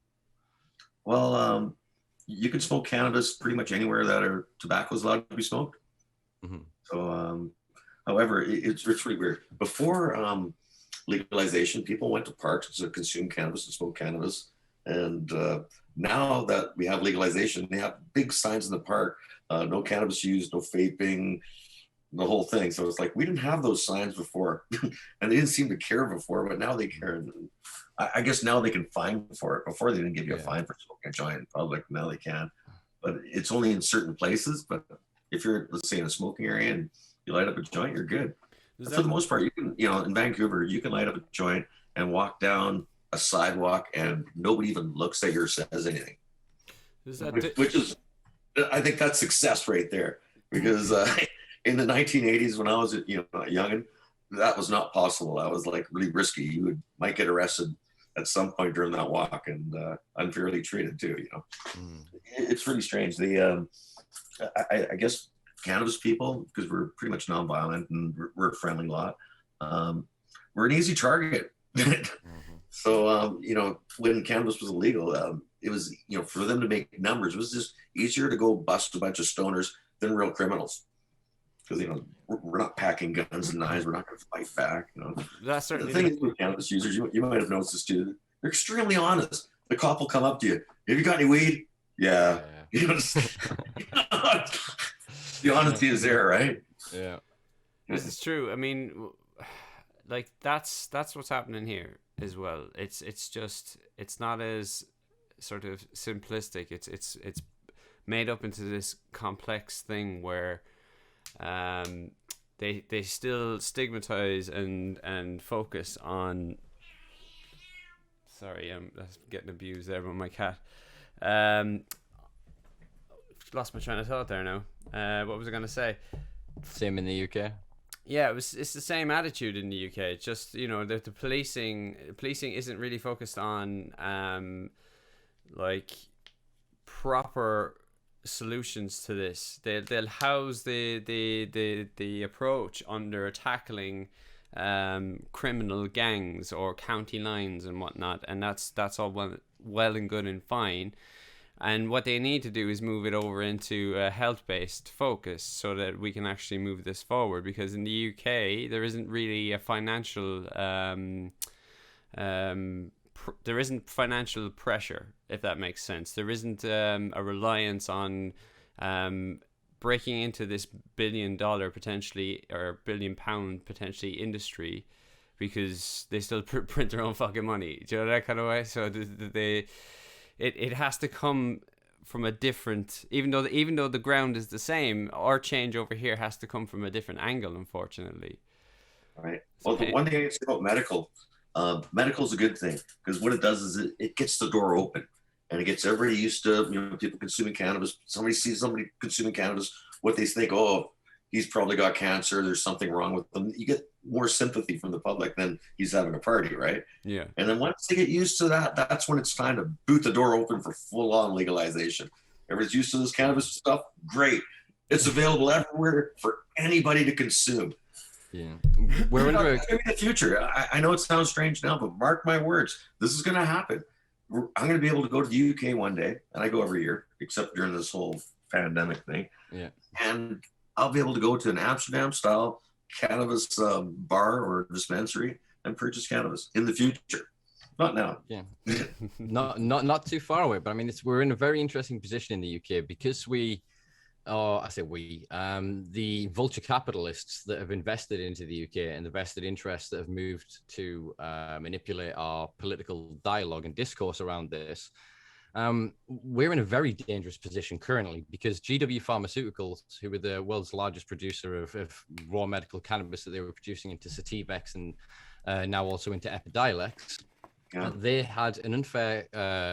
Well, you can smoke cannabis pretty much anywhere that tobacco is allowed to be smoked. Mm-hmm. So, however, it's really weird. Before legalization, people went to parks to consume cannabis and smoke cannabis. And now that we have legalization, they have big signs in the park, no cannabis use, no vaping, the whole thing. So it's like, we didn't have those signs before, and they didn't seem to care before, but now they care. I guess now they can fine for it. Before they didn't give you a fine for smoking a joint in public. Now they can, but it's only in certain places. But if you're, let's say, in a smoking area and you light up a joint, you're good. For the most part, you can, in Vancouver, you can light up a joint and walk down a sidewalk and nobody even looks at you or says anything. Which is, I think that's success right there, because in the 1980s, when I was a youngin', that was not possible. That was like really risky. You might get arrested at some point during that walk, and unfairly treated too. It's really strange. I guess cannabis people, because we're pretty much nonviolent and we're a friendly lot, we're an easy target. So when cannabis was illegal, it was for them to make numbers, it was just easier to go bust a bunch of stoners than real criminals. Because we're not packing guns and knives. We're not going to fight back. That's certainly the thing is with cannabis users. You might have noticed this too. They're extremely honest. The cop will come up to you. Have you got any weed? Yeah. The honesty is there, right? Yeah. This is true. I mean, like that's what's happening here as well. It's not as sort of simplistic. It's made up into this complex thing where they still stigmatize and focus on. Sorry, I'm getting abused there by my cat. Lost my train of thought there now. What was I going to say? Same in the UK. Yeah, it's the same attitude in the UK. It's just that the policing isn't really focused on like proper solutions to this. They'll house the approach under tackling criminal gangs or county lines and whatnot, and that's all well and good and fine. And what they need to do is move it over into a health-based focus so that we can actually move this forward. Because in the UK, there isn't really a financial there isn't financial pressure, if that makes sense. There isn't a reliance on breaking into this $1 billion potentially, or £1 billion potentially industry, because they still print their own fucking money. Do you know that kind of way? So it has to come from a different, even though the ground is the same, our change over here has to come from a different angle, unfortunately. All right. Well, the one thing I can say about medical is a good thing, because what it does is it gets the door open, and it gets everybody used to people consuming cannabis. Somebody sees somebody consuming cannabis, what they think, oh, he's probably got cancer, there's something wrong with them. You get more sympathy from the public than he's having a party, right? Yeah. And then once they get used to that, that's when it's time to boot the door open for full-on legalization. Everybody's used to this cannabis stuff, great. It's available everywhere for anybody to consume. Yeah, we're You know, under. it's gonna be the future. I know it sounds strange now, but mark my words, this is going to happen. I'm going to be able to go to the UK one day, and I go every year, except during this whole pandemic thing. Yeah, And I'll be able to go to an Amsterdam-style cannabis bar or dispensary and purchase cannabis in the future. Not now. yeah, not too far away. But I mean, we're in a very interesting position in the UK because I say we, the vulture capitalists that have invested into the UK and the vested interests that have moved to manipulate our political dialogue and discourse around this. We're in a very dangerous position currently because GW Pharmaceuticals, who were the world's largest producer of raw medical cannabis that they were producing into Sativex and now also into Epidiolex, they had an unfair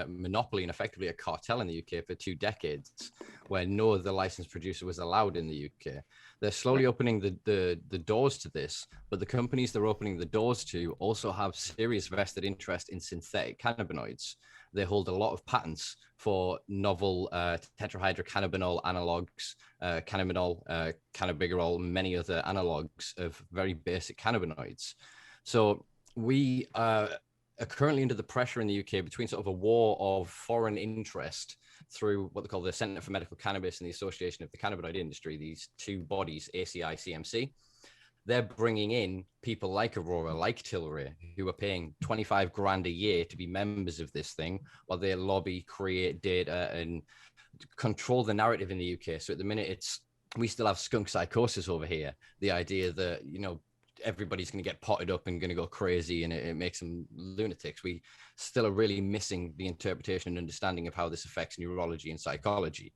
monopoly and effectively a cartel in the UK for 2 decades, where no other licensed producer was allowed in the UK. They're slowly opening the doors to this, but the companies they're opening the doors to also have serious vested interest in synthetic cannabinoids. They hold a lot of patents for novel tetrahydrocannabinol analogs, cannabinol, cannabigerol, many other analogs of very basic cannabinoids. So we are currently under the pressure in the UK between sort of a war of foreign interest through what they call the Centre for Medical Cannabis and the Association of the Cannabinoid Industry, these two bodies, ACI, CMC. They're bringing in people like Aurora, like Tilray, who are paying 25 grand a year to be members of this thing, while they lobby, create data, and control the narrative in the UK. So at the minute, we still have skunk psychosis over here. The idea that, everybody's going to get potted up and going to go crazy and it makes them lunatics. We still are really missing the interpretation and understanding of how this affects neurology and psychology,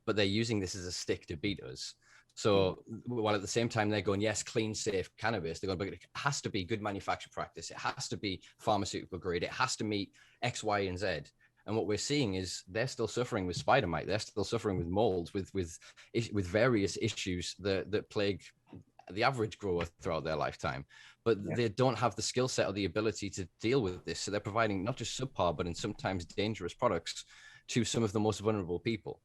but they're using this as a stick to beat us. So while at the same time they're going, yes, clean, safe cannabis, they're going, but it has to be good manufacture practice. It has to be pharmaceutical grade. It has to meet X, Y, and Z. And what we're seeing is they're still suffering with spider mite. They're still suffering with molds, with various issues that plague the average grower throughout their lifetime, but they don't have the skill set or the ability to deal with this. So they're providing not just subpar, but in sometimes dangerous products to some of the most vulnerable people.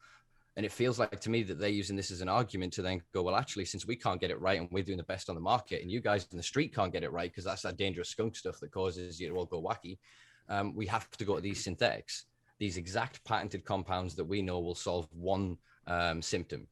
And it feels like to me that they're using this as an argument to then go, well, actually, since we can't get it right and we're doing the best on the market and you guys in the street can't get it right because that's that dangerous skunk stuff that causes you to all go wacky, we have to go to these synthetics, these exact patented compounds that we know will solve one symptom.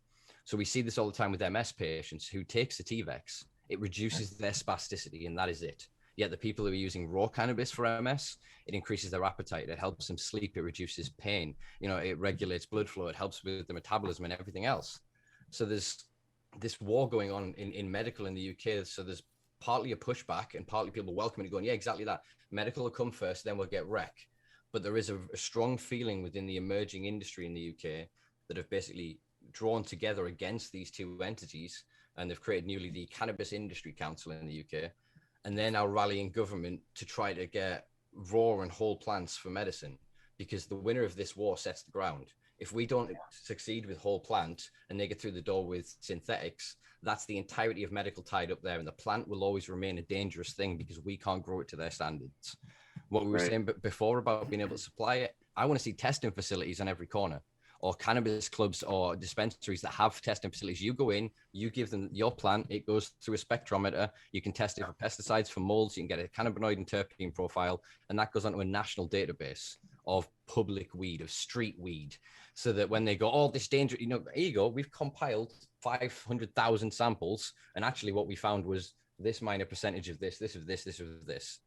So we see this all the time with MS patients who take Sativex. It reduces their spasticity, and that is it. Yet the people who are using raw cannabis for MS, it increases their appetite. It helps them sleep. It reduces pain. It regulates blood flow. It helps with the metabolism and everything else. So there's this war going on in medical in the UK. So there's partly a pushback and partly people welcoming it, going, yeah, exactly that. Medical will come first, then we'll get rec. But there is a strong feeling within the emerging industry in the UK that have basically drawn together against these two entities, and they've created newly the Cannabis Industry Council in the UK, and they're now rallying government to try to get raw and whole plants for medicine, because the winner of this war sets the ground. If we don't succeed with whole plant and they get through the door with synthetics, that's the entirety of medical tied up there, and the plant will always remain a dangerous thing because we can't grow it to their standards. What we were saying before about being able to supply it, I want to see testing facilities on every corner, or cannabis clubs or dispensaries that have testing facilities. You go in, you give them your plant, it goes through a spectrometer. You can test it for pesticides, for molds, you can get a cannabinoid and terpene profile, and that goes onto a national database of public weed, of street weed, so that when they go, oh, this danger, here you go, we've compiled 500,000 samples, and actually what we found was this minor percentage of this, this of this, this of this.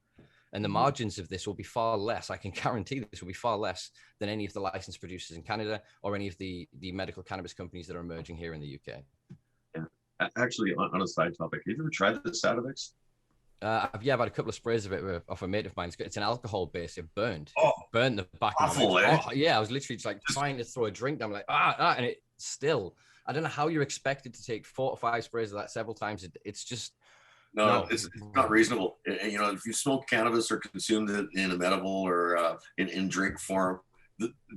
And the margins of this will be far less. I can guarantee this will be far less than any of the licensed producers in Canada or any of the medical cannabis companies that are emerging here in the UK. Yeah. Actually, on a side topic, have you ever tried the Sativex? I've had a couple of sprays of it off a mate of mine. It's an alcohol base. It burned. Oh, it burned the back awful, of my eh? Oh, yeah, I was literally just trying to throw a drink down. I'm like, and it still, I don't know how you're expected to take 4 or 5 sprays of that several times. It's just, No, it's not reasonable. If you smoke cannabis or consumed it in a medical or in drink form,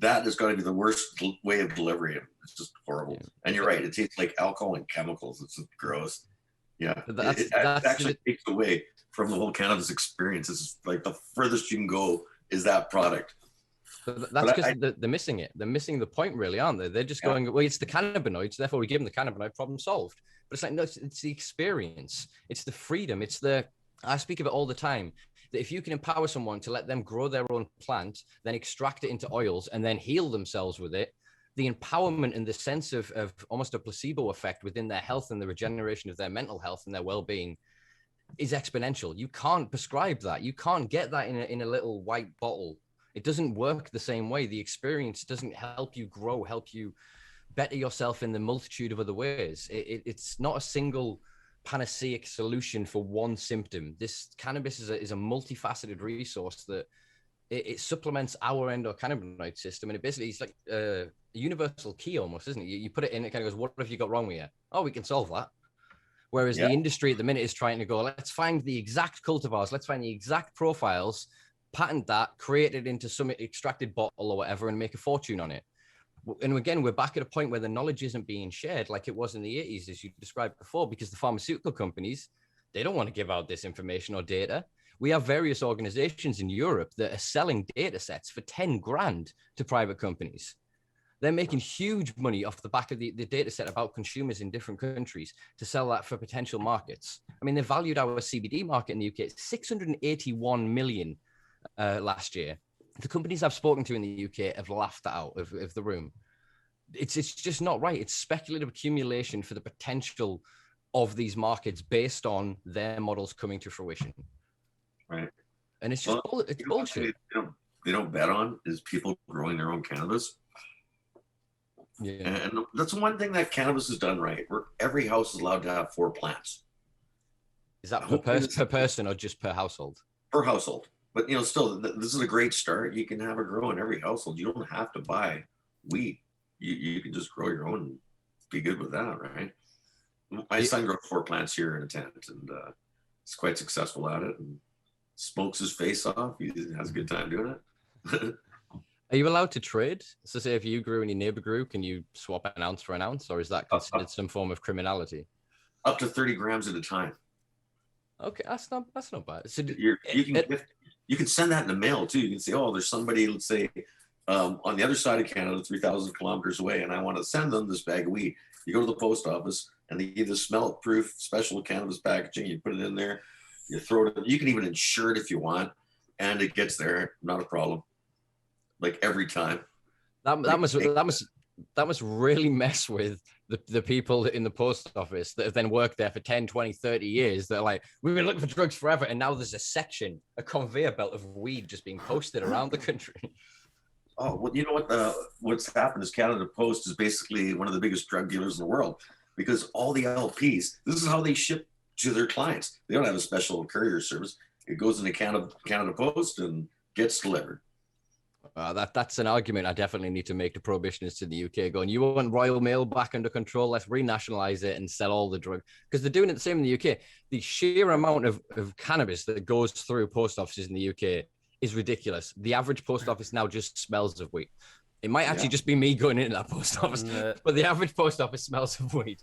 that is going to be the worst way of delivering it. It's just horrible. Yeah. And you're right. It tastes like alcohol and chemicals. It's just gross. Yeah. It actually takes away from the whole cannabis experience. It's like the furthest you can go is that product. But that's because they're missing it. They're missing the point, really, aren't they? They're just going, well, it's the cannabinoids, therefore we give them the cannabinoid, problem solved. But it's like, no, it's the experience. It's the freedom. I speak of it all the time, that if you can empower someone to let them grow their own plant, then extract it into oils and then heal themselves with it, the empowerment and the sense of almost a placebo effect within their health and the regeneration of their mental health and their well-being is exponential. You can't prescribe that. You can't get that in a little white bottle. It doesn't work the same way. The experience doesn't help you grow, help you better yourself in the multitude of other ways. It's not a single panaceic solution for one symptom. This cannabis is a multifaceted resource that it supplements our endocannabinoid system, and it basically is like a universal key almost, isn't it? You put it in, it kind of goes, what have you got wrong with you? Oh, we can solve that. Whereas the industry at the minute is trying to go, let's find the exact cultivars, let's find the exact profiles, patent that, create it into some extracted bottle or whatever, and make a fortune on it. And again, we're back at a point where the knowledge isn't being shared like it was in the 80s, as you described before, because the pharmaceutical companies, they don't want to give out this information or data. We have various organizations in Europe that are selling data sets for 10 grand to private companies. They're making huge money off the back of the data set about consumers in different countries to sell that for potential markets. I mean, they valued our CBD market in the UK at 681 million last year. The companies I've spoken to in the UK have laughed that out of the room. It's just not right. It's speculative accumulation for the potential of these markets based on their models coming to fruition. Right. And it's just it's bullshit. They don't bet on is people growing their own cannabis. Yeah. And that's one thing that cannabis has done right, where every house is allowed to have 4 plants. Is that per person or just per household? Per household. But, still, this is a great start. You can have a grow in every household. You don't have to buy weed. You can just grow your own and be good with that, right? My son grows 4 plants here in a tent, and he's quite successful at it, and smokes his face off. He has a good time doing it. Are you allowed to trade? So say if you grew and your neighbor grew, can you swap an ounce for an ounce, or is that considered some form of criminality? Up to 30 grams at a time. Okay, that's not bad. So you can send that in the mail too. You can say, oh, there's somebody, let's say, on the other side of Canada, 3,000 kilometers away, and I want to send them this bag of weed. You go to the post office, and they give the smell-proof special cannabis packaging. You put it in there, you throw it in. You can even insure it if you want, and it gets there, not a problem. Like every time. That must really mess with the people in the post office that have then worked there for 10, 20, 30 years. They're like, we've been looking for drugs forever, and now there's a conveyor belt of weed just being posted around the country. Oh, well, you know what? What's happened is Canada Post is basically one of the biggest drug dealers in the world, because all the LPs, this is how they ship to their clients. They don't have a special courier service. It goes into Canada Post and gets delivered. That's an argument I definitely need to make to prohibitionists in the UK, going, you want Royal Mail back under control? Let's renationalize it and sell all the drugs. Because they're doing it the same in the UK. The sheer amount of cannabis that goes through post offices in the UK is ridiculous. The average post office now just smells of weed. It might actually just be me going into that post office, but the average post office smells of weed.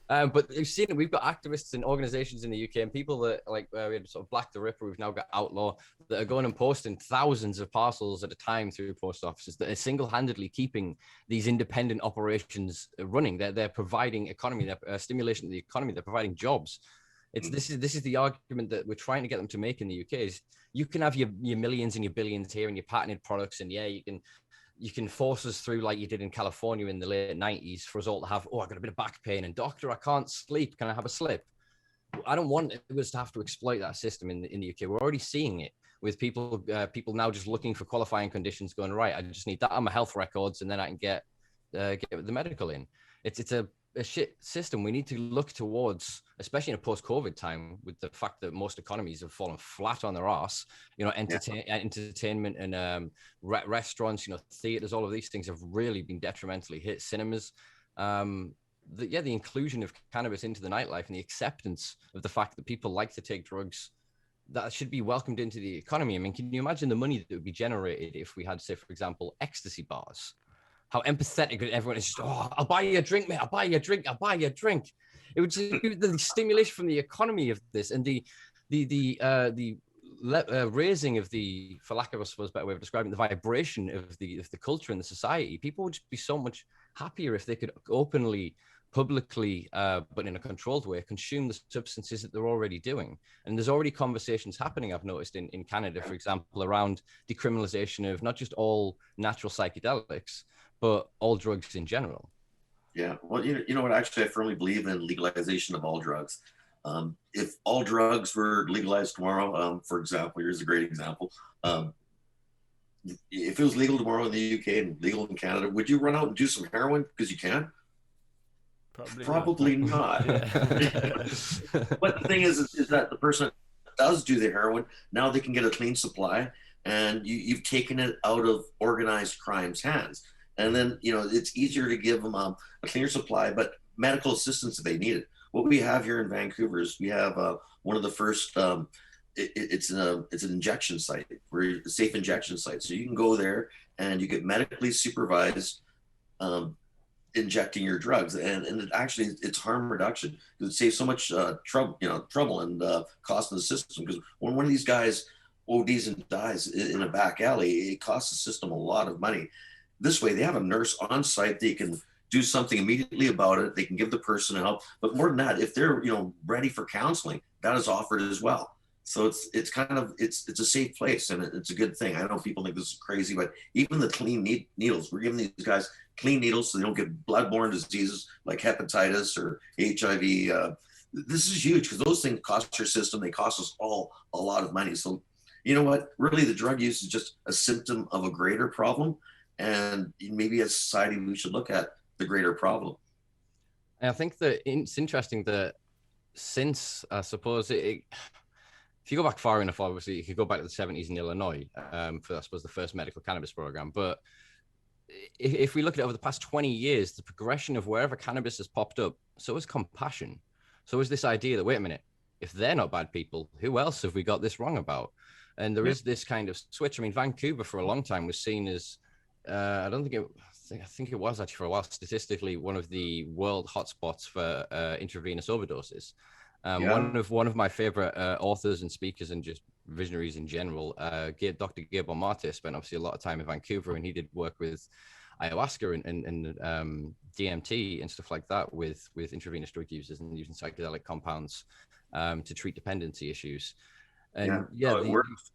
But you've seen it. We've got activists and organizations in the UK and people that we had sort of Black the Ripper, we've now got Outlaw, that are going and posting thousands of parcels at a time through post offices that are single-handedly keeping these independent operations running. They're providing economy, they're stimulation of the economy, they're providing jobs. This is the argument that we're trying to get them to make in the UK is you can have your millions and your billions here and your patented products, and you can force us through like you did in California in the late 90s for us all to have, I got a bit of back pain and doctor, I can't sleep. Can I have a slip? I don't want us to have to exploit that system in the UK. We're already seeing it with people now just looking for qualifying conditions going, right, I just need that on my health records and then I can get the medical in. It's a shit system. We need to look towards, especially in a post-COVID time, with the fact that most economies have fallen flat on their ass. Entertainment and restaurants, theaters, all of these things have really been detrimentally hit. Cinemas, the inclusion of cannabis into the nightlife and the acceptance of the fact that people like to take drugs, that should be welcomed into the economy. I mean, can you imagine the money that would be generated if we had, say, for example, ecstasy bars? How empathetic everyone is. Just, I'll buy you a drink, mate. I'll buy you a drink. I'll buy you a drink. It would just be the stimulation from the economy of this and the raising of the, for lack of a better way of describing it, the vibration of the culture and the society. People would just be so much happier if they could openly publicly, but in a controlled way, consume the substances that they're already doing. And there's already conversations happening, I've noticed in Canada, for example, around decriminalization of not just all natural psychedelics, but all drugs in general. Yeah, well, you know what? Actually, I firmly believe in legalization of all drugs. If all drugs were legalized tomorrow, for example, here's a great example. If it was legal tomorrow in the UK and legal in Canada, would you run out and do some heroin because you can? Probably not. But the thing is that the person that does do the heroin, now they can get a clean supply, and you've taken it out of organized crime's hands. And then, it's easier to give them a cleaner supply, but medical assistance if they need it. What we have here in Vancouver is we have one of the first, it's an injection site, a safe injection site. So you can go there and you get medically supervised injecting your drugs, and it's harm reduction because it saves so much trouble and cost in the system. Because when one of these guys ODs and dies in a back alley, it costs the system a lot of money. This way, they have a nurse on site. They can do something immediately about it. They can give the person help. But more than that, if they're ready for counseling, that is offered as well. So it's a safe place, and it's a good thing. I know people think this is crazy, but even the clean needles, we're giving these guys clean needles so they don't get bloodborne diseases like hepatitis or HIV. This is huge because those things cost your system. They cost us all a lot of money. So you know what? Really, the drug use is just a symptom of a greater problem. And maybe as a society, we should look at the greater problem. And I think that it's interesting that since, I suppose, if you go back far enough, obviously, you could go back to the 70s in Illinois for, I suppose, the first medical cannabis program. But if we look at it over the past 20 years, the progression of wherever cannabis has popped up, so is compassion. So is this idea that, wait a minute, if they're not bad people, who else have we got this wrong about? And there is this kind of switch. I mean, Vancouver for a long time was seen as, I think it was actually for a while statistically one of the world hotspots for intravenous overdoses. One of my favorite authors and speakers and just visionaries in general, Dr. Gabriel Marte, spent obviously a lot of time in Vancouver, and he did work with ayahuasca and DMT and stuff like that with intravenous drug users and using psychedelic compounds to treat dependency issues. And it works.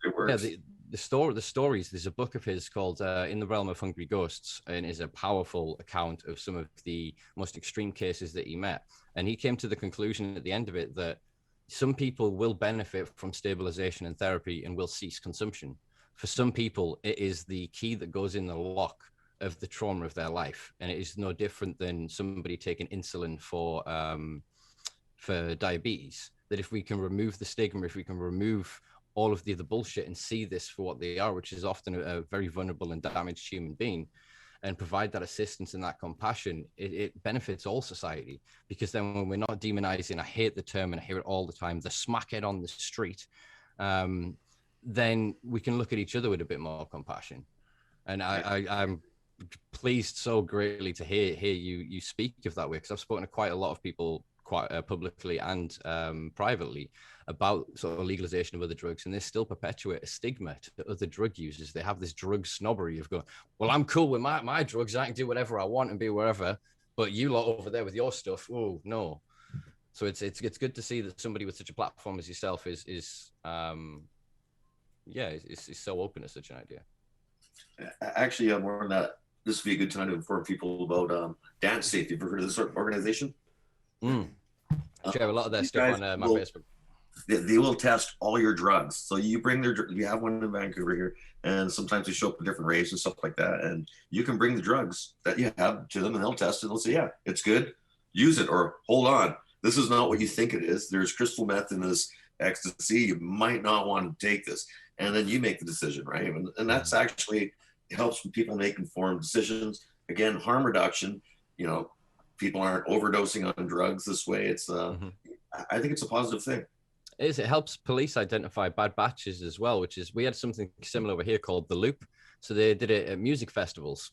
The stories, there's a book of his called In the Realm of Hungry Ghosts, and is a powerful account of some of the most extreme cases that he met. And he came to the conclusion at the end of it that some people will benefit from stabilization and therapy and will cease consumption. For some people, it is the key that goes in the lock of the trauma of their life. And it is no different than somebody taking insulin for diabetes. That if we can remove the stigma, if we can remove all of the other bullshit and see this for what they are, which is often a very vulnerable and damaged human being, and provide that assistance and that compassion, it benefits all society. Because then when we're not demonizing, I hate the term and I hear it all the time, the smackhead on the street, then we can look at each other with a bit more compassion. And I'm pleased so greatly to hear you speak of that way, because I've spoken to quite a lot of people quite publicly and privately about sort of legalization of other drugs, and they still perpetuate a stigma to other drug users. They have this drug snobbery of going, well, I'm cool with my drugs, I can do whatever I want and be wherever, but you lot over there with your stuff, oh no. So it's good to see that somebody with such a platform as yourself is so open to such an idea. Actually, more than that, this would be a good time to inform people about Dance Safe. You've ever heard of this organization? I share a lot of their stuff on my Facebook. They will test all your drugs. So you bring you have one in Vancouver here, and sometimes they show up with different raves and stuff like that. And you can bring the drugs that you have to them, and they'll test it. They'll say, yeah, it's good, use it, or hold on, this is not what you think it is. There's crystal meth in this ecstasy. You might not want to take this. And then you make the decision, right? And that's actually, it helps people make informed decisions. Again, harm reduction, people aren't overdosing on drugs this way. It's I think it's a positive thing. It helps police identify bad batches as well, which is, we had something similar over here called The Loop. So they did it at music festivals.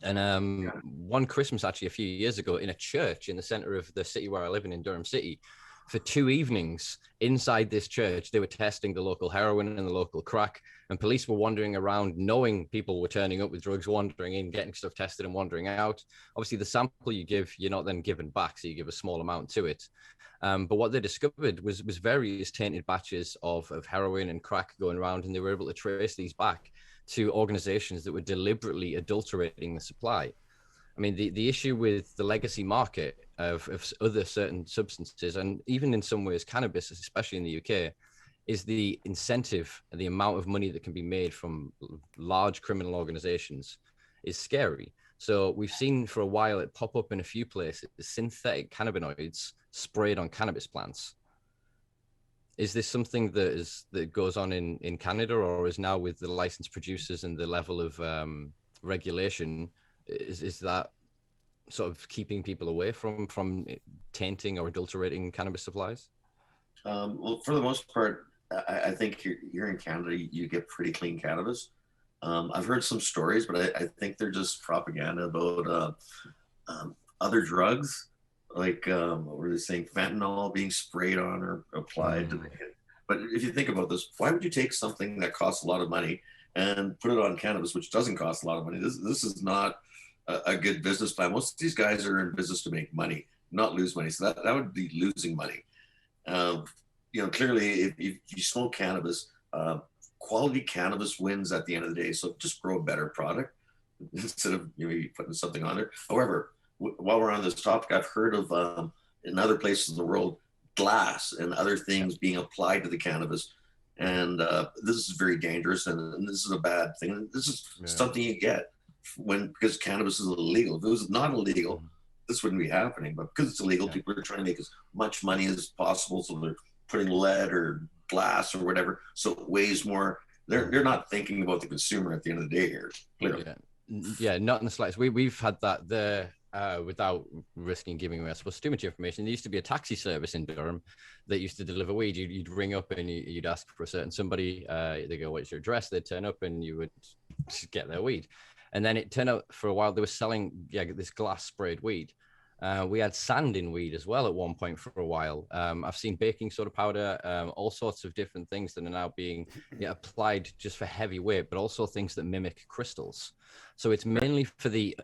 And one Christmas, actually, a few years ago, in a church in the center of the city where I live in Durham City, for 2 evenings inside this church. They were testing the local heroin and the local crack, and police were wandering around knowing people were turning up with drugs, wandering in, getting stuff tested and wandering out. Obviously, the sample you give, you're not then given back, so you give a small amount to it. But what they discovered was various tainted batches of heroin and crack going around, and they were able to trace these back to organizations that were deliberately adulterating the supply. I mean, the issue with the legacy market of other certain substances, and even in some ways cannabis, especially in the UK, is the incentive and the amount of money that can be made from large criminal organizations is scary. So we've seen for a while it pop up in a few places, synthetic cannabinoids sprayed on cannabis plants. Is this something that goes on in Canada, or is now with the licensed producers and the level of regulation, is that sort of keeping people away from tainting or adulterating cannabis supplies? Well, for the most part, I think here in Canada, you get pretty clean cannabis. I've heard some stories, but I think they're just propaganda about other drugs, like what were they saying, fentanyl being sprayed on or applied to the kid. But if you think about this, why would you take something that costs a lot of money and put it on cannabis, which doesn't cost a lot of money? This is not a good business plan. Most of these guys are in business to make money, not lose money. So that would be losing money. Clearly, if you smoke cannabis, quality cannabis wins at the end of the day. So just grow a better product instead of putting something on there. However, while we're on this topic, I've heard of in other places in the world, glass and other things being applied to the cannabis. And this is very dangerous, and this is a bad thing. This is something you get because cannabis is illegal. If it was not illegal, this wouldn't be happening. But because it's illegal, people are trying to make as much money as possible. So they're putting lead or glass or whatever, so it weighs more. They're not thinking about the consumer at the end of the day here, clearly. Yeah, not in the slightest. We've had that there without risking giving away, I suppose, too much information. There used to be a taxi service in Durham that used to deliver weed. You'd ring up and you'd ask for a certain somebody. They go, "What's your address?" They'd turn up and you would get their weed. And then it turned out for a while they were selling this glass sprayed weed. We had sand in weed as well at one point for a while. I've seen baking soda powder, all sorts of different things that are now being applied just for heavy weight, but also things that mimic crystals. So it's mainly for the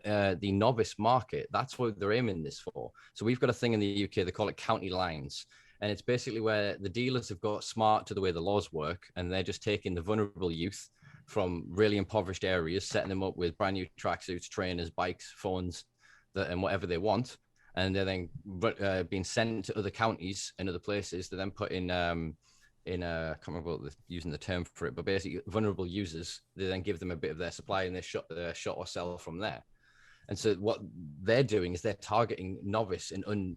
novice market. That's what they're aiming this for. So we've got a thing in the UK, they call it county lines. And it's basically where the dealers have got smart to the way the laws work, and they're just taking the vulnerable youth from really impoverished areas, setting them up with brand new tracksuits, trainers, bikes, phones, and whatever they want. And they're then being sent to other counties and other places. They're then put in I can't remember using the term for it, but basically vulnerable users. They then give them a bit of their supply and they shot or sell from there. And so what they're doing is they're targeting novice and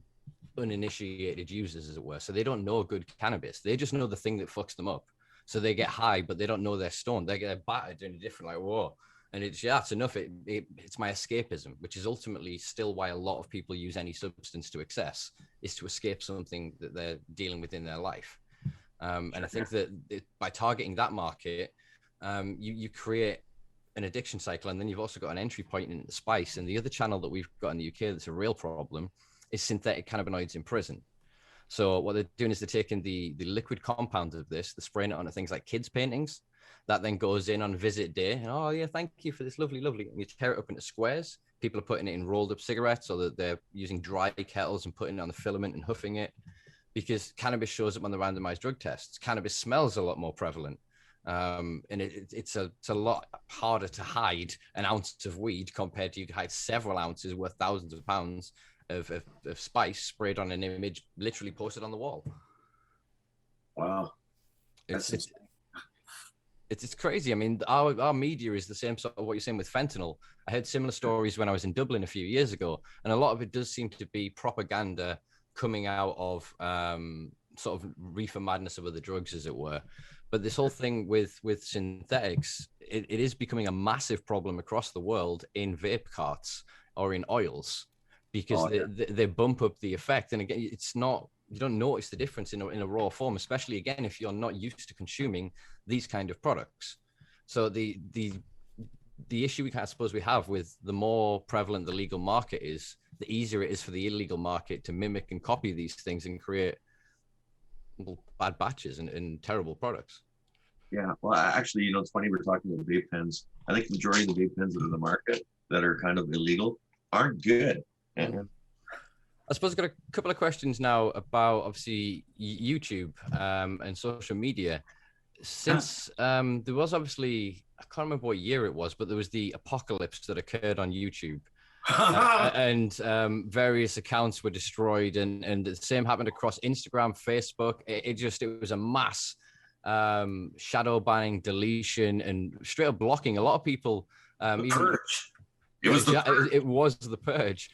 uninitiated users, as it were. So they don't know good cannabis. They just know the thing that fucks them up. So they get high, but they don't know they're stoned. They get battered in a different, like, whoa. And it's enough. It's my escapism, which is ultimately still why a lot of people use any substance to excess, is to escape something that they're dealing with in their life. And I think that by targeting that market, you create an addiction cycle, and then you've also got an entry point into spice. And the other channel that we've got in the UK that's a real problem is synthetic cannabinoids in prison. So what they're doing is they're taking the liquid compound of this, they're spraying it onto things like kids' paintings. That then goes in on visit day. And, oh, yeah, thank you for this lovely. And you tear it up into squares. People are putting it in rolled up cigarettes, or that they're using dry kettles and putting it on the filament and huffing it, because cannabis shows up on the randomized drug tests. Cannabis smells a lot more prevalent. And it's a lot harder to hide an ounce of weed compared to you hide several ounces worth thousands of pounds of spice sprayed on an image literally posted on the wall. Wow. It's crazy. I mean, our media is the same sort of what you're saying with fentanyl. I heard similar stories when I was in Dublin a few years ago, and a lot of it does seem to be propaganda coming out of sort of reefer madness of other drugs, as it were. But this whole thing with synthetics, it is becoming a massive problem across the world in vape carts or in oils, because they bump up the effect. And again, it's not, you don't notice the difference in a raw form, especially again if you're not used to consuming these kind of products. So the issue I suppose we have with the more prevalent the legal market is, the easier it is for the illegal market to mimic and copy these things and create bad batches and terrible products. Yeah. Well, actually, it's funny we're talking about vape pens. I think the majority of the vape pens that are in the market that are kind of illegal aren't good. And I suppose I've got a couple of questions now about obviously YouTube and social media. Since there was obviously, I can't remember what year it was, but there was the apocalypse that occurred on YouTube. And various accounts were destroyed, and the same happened across Instagram, Facebook. It was a mass shadow banning, deletion, and straight up blocking. A lot of people, the even purge. It was the purge. it was the purge.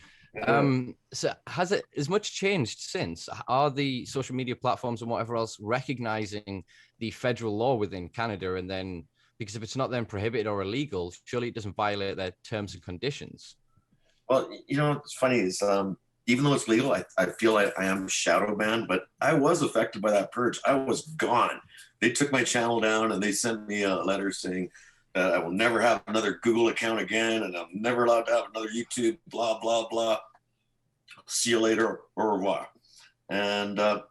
So has much changed since? Are the social media platforms and whatever else recognizing the federal law within Canada? And then, because if it's not then prohibited or illegal, surely it doesn't violate their terms and conditions. Well, what's funny is even though it's legal, I feel like I am shadow banned, but I was affected by that purge. I was gone. They took my channel down and they sent me a letter saying that I will never have another Google account again, and I'm never allowed to have another YouTube, blah, blah, blah. See you later, or what? And that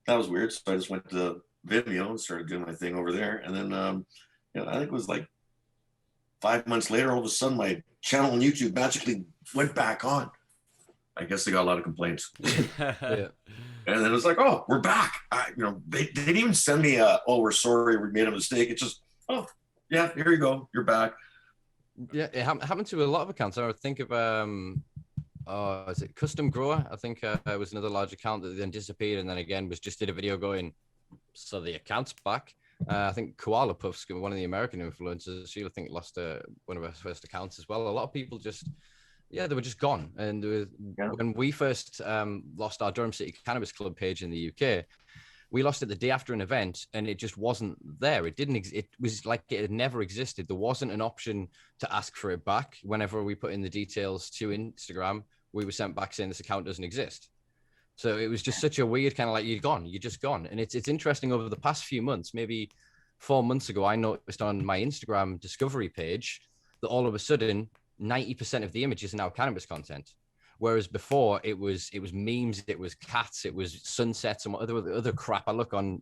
was weird. So I just went to Vimeo and started doing my thing over there. And then, I think it was like 5 months later, all of a sudden my channel on YouTube magically went back on. I guess they got a lot of complaints. Yeah. And then it was like, oh, we're back. They didn't even send me oh, we're sorry, we made a mistake. It's just, oh, yeah, here you go, you're back. Yeah, it happened to a lot of accounts. I would think of is it Custom Grower? I think it was another large account that then disappeared, and then again did a video going, so the account's back. I think Koala Puffs, one of the American influencers, she I think lost one of her first accounts as well. A lot of people they were just gone. And when we first lost our Durham City Cannabis Club page in the UK, we lost it the day after an event, and it just wasn't there. It was like it had never existed. There wasn't an option to ask for it back. Whenever we put in the details to Instagram, we were sent back saying this account doesn't exist. So it was just such a weird kind of like, you're just gone. And it's interesting, over the past few months, maybe 4 months ago, I noticed on my Instagram discovery page that all of a sudden 90% of the images are now cannabis content. Whereas before it was memes, it was cats, it was sunsets and other crap I look on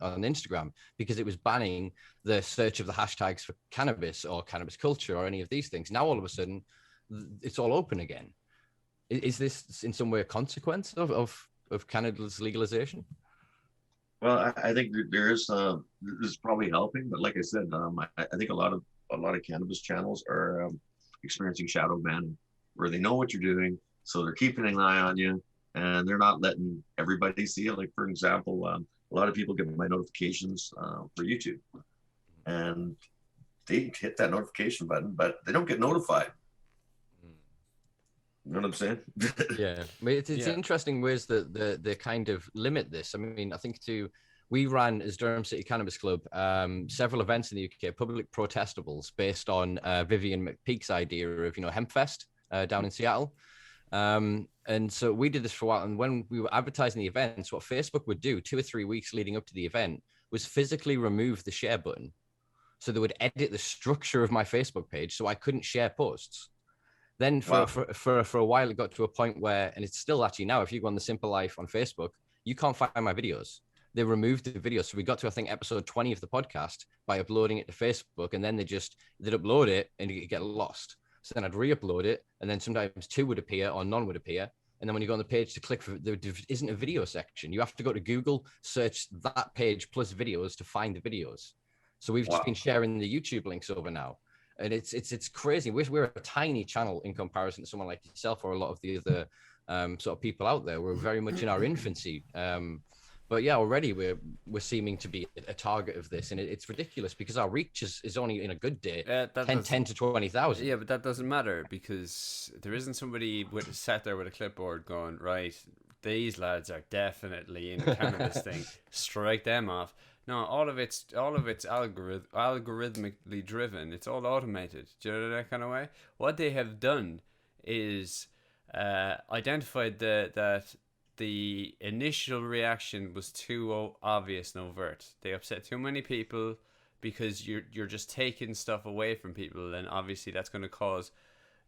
Instagram, because it was banning the search of the hashtags for cannabis or cannabis culture or any of these things. Now all of a sudden it's all open again. Is this in some way a consequence of Canada's legalization? Well, I think there is this is probably helping, but like I said, I think a lot of cannabis channels are experiencing shadow banning, where they know what you're doing, so they're keeping an eye on you, and they're not letting everybody see it. Like, for example, a lot of people get my notifications for YouTube, and they hit that notification button, but they don't get notified. You know what I'm saying? Yeah, I mean, it's interesting ways that they kind of limit this. I mean, I think we ran as Durham City Cannabis Club several events in the UK, public protestables, based on Vivian McPeak's idea of Hempfest down in Seattle. And so we did this for a while. And when we were advertising the events, what Facebook would do 2 or 3 weeks leading up to the event was physically remove the share button. So they would edit the structure of my Facebook page so I couldn't share posts. Then for a while, it got to a point where, and it's still actually now, if you go on the Simpa Life on Facebook, you can't find my videos. They removed the video. So we got to, I think, episode 20 of the podcast by uploading it to Facebook. And then they'd upload it and it'd get lost. So then I'd re-upload it. And then sometimes 2 would appear or none would appear. And then when you go on the page to click for it, there isn't a video section. You have to go to Google, search that page plus videos to find the videos. So we've just been sharing the YouTube links over now. And it's crazy. We're a tiny channel in comparison to someone like yourself or a lot of the other sort of people out there. We're very much in our infancy. But yeah, already we're seeming to be a target of this, and it's ridiculous because our reach is only in a good day 10 to 20,000. Yeah, but that doesn't matter because there isn't somebody sat there with a clipboard going, right, these lads are definitely in the cannabis thing, strike them off. No, all of it's algorithmically driven. It's all automated. Do you know that kind of way? What they have done is identified that the initial reaction was too obvious and overt. They upset too many people because you're just taking stuff away from people, and obviously that's going to cause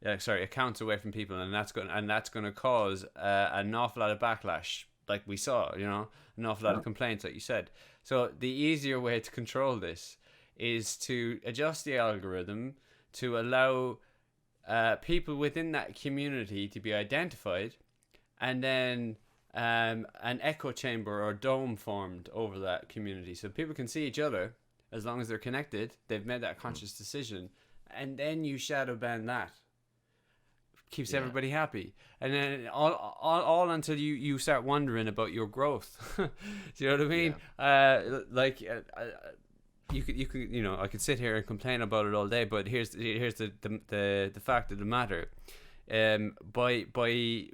accounts away from people, and that's going to cause an awful lot of backlash. like we saw, you know, an awful lot of complaints, like you said. So the easier way to control this is to adjust the algorithm to allow people within that community to be identified, and then an echo chamber or dome formed over that community, so people can see each other as long as they're connected. They've made that conscious decision, and then you shadow ban that. Keeps everybody happy, and then all until you start wondering about your growth. Do you know what I mean? You could you know, I could sit here and complain about it all day, but here's the fact of the matter. By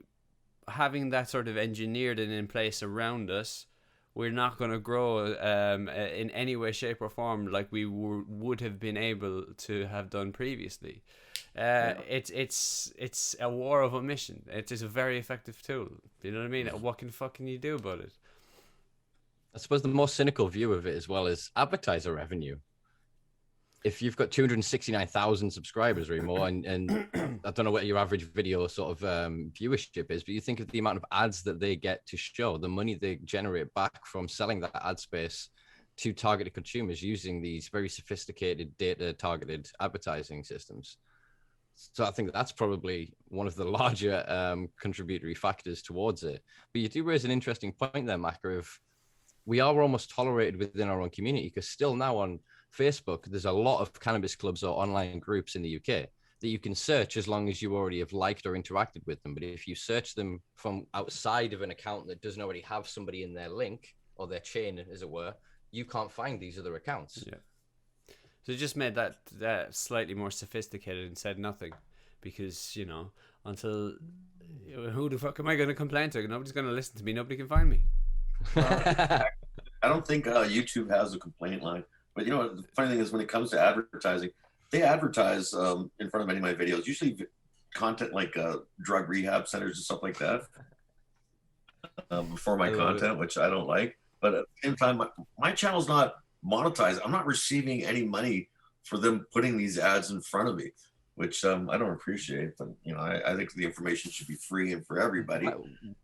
having that sort of engineered and in place around us, we're not going to grow in any way, shape, or form like we would have been able to have done previously. It's a war of omission. It is a very effective tool. You know what I mean? What can you do about it? I suppose the more cynical view of it as well is advertiser revenue. If you've got 269,000 subscribers, Remo, and I don't know what your average video sort of viewership is, but you think of the amount of ads that they get to show, the money they generate back from selling that ad space to targeted consumers using these very sophisticated data-targeted advertising systems. So I think that's probably one of the larger contributory factors towards it. But you do raise an interesting point there, Macca, of we are almost tolerated within our own community, because still now on Facebook, there's a lot of cannabis clubs or online groups in the UK that you can search as long as you already have liked or interacted with them. But if you search them from outside of an account that doesn't already have somebody in their link or their chain, as it were, you can't find these other accounts. Yeah. So it just made that slightly more sophisticated and said nothing, because, you know, until who the fuck am I going to complain to? Nobody's going to listen to me. Nobody can find me. I don't think YouTube has a complaint line. But you know, the funny thing is, when it comes to advertising, they advertise in front of many of my videos, usually content like drug rehab centers and stuff like that before my content, which I don't like. But at the same time, my channel's not monetized. I'm not receiving any money for them putting these ads in front of me, which I don't appreciate. But you know, I think the information should be free and for everybody.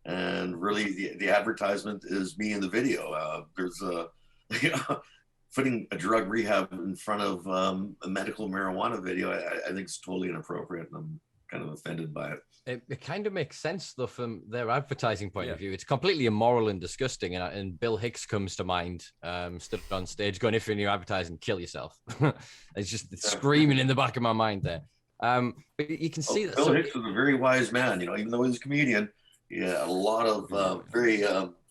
And really, the advertisement is me in the video. There's a you know, putting a drug rehab in front of a medical marijuana video, I think is totally inappropriate, and I'm kind of offended by it. It kind of makes sense, though, from their advertising point of view. It's completely immoral and disgusting. And Bill Hicks comes to mind, stood on stage going, "If you're in your advertising, kill yourself." It's screaming in the back of my mind there. But you can see that Bill Hicks was a very wise man, you know, even though he was a comedian. Yeah, a lot of very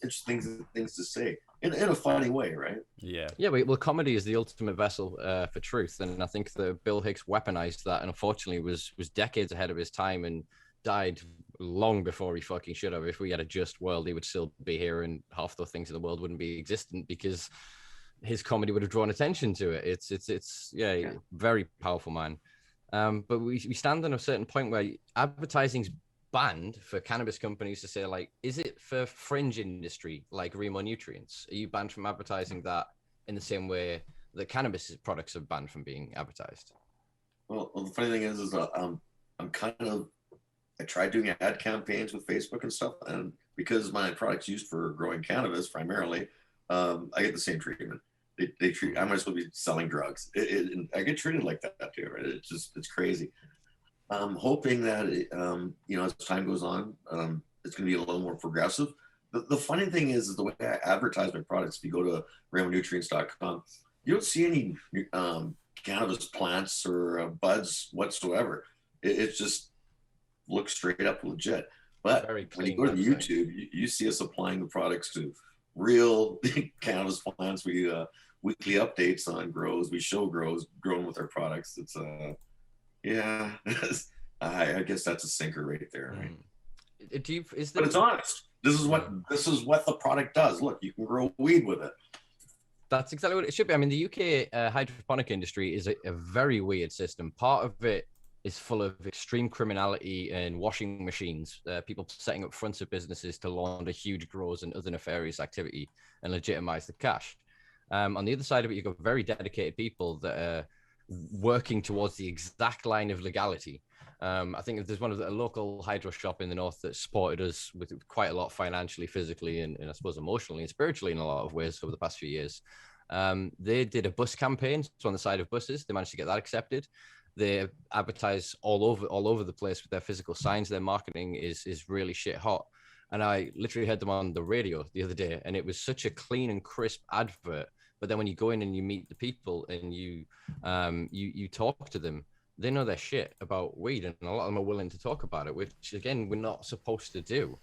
interesting things to say in a funny way, right? Yeah. Well, comedy is the ultimate vessel for truth, and I think that Bill Hicks weaponized that, and unfortunately was decades ahead of his time and died long before he fucking should have. If we had a just world, he would still be here, and half the things in the world wouldn't be existent because his comedy would have drawn attention to it. It's very powerful man. But we stand on a certain point where advertising's banned for cannabis companies to say, like, is it for fringe industry like Remo Nutrients? Are you banned from advertising that in the same way that cannabis products are banned from being advertised? Well, the funny thing is I'm kind of, I tried doing ad campaigns with Facebook and stuff, and because my product's used for growing cannabis primarily, I get the same treatment. They treat, I might as well be selling drugs. I get treated like that too, right? It's crazy. I'm hoping that you know, as time goes on, it's going to be a little more progressive. The funny thing is the way I advertise my products. If you go to remonutrients.com, you don't see any cannabis plants or buds whatsoever. It just looks straight up legit. But when you go to YouTube, you see us applying the products to real cannabis plants. We weekly updates on grows. We show grows grown with our products. It's yeah, I guess that's a sinker right there, right? But it's honest. This is what the product does. Look, you can grow weed with it. That's exactly what it should be. I mean, the UK hydroponic industry is a very weird system. Part of it is full of extreme criminality and washing machines, people setting up fronts of businesses to launder huge grows and other nefarious activity and legitimize the cash. On the other side of it, you've got very dedicated people that are working towards the exact line of legality. I think there's a local hydro shop in the north that supported us with quite a lot financially, physically, and I suppose emotionally and spiritually in a lot of ways over the past few years. They did a bus campaign, so on the side of buses, they managed to get that accepted. They advertise all over the place with their physical signs. Their marketing is really shit hot. And I literally heard them on the radio the other day, and it was such a clean and crisp advert. But then when you go in and you meet the people and you talk to them, they know their shit about weed, and a lot of them are willing to talk about it, which again we're not supposed to do.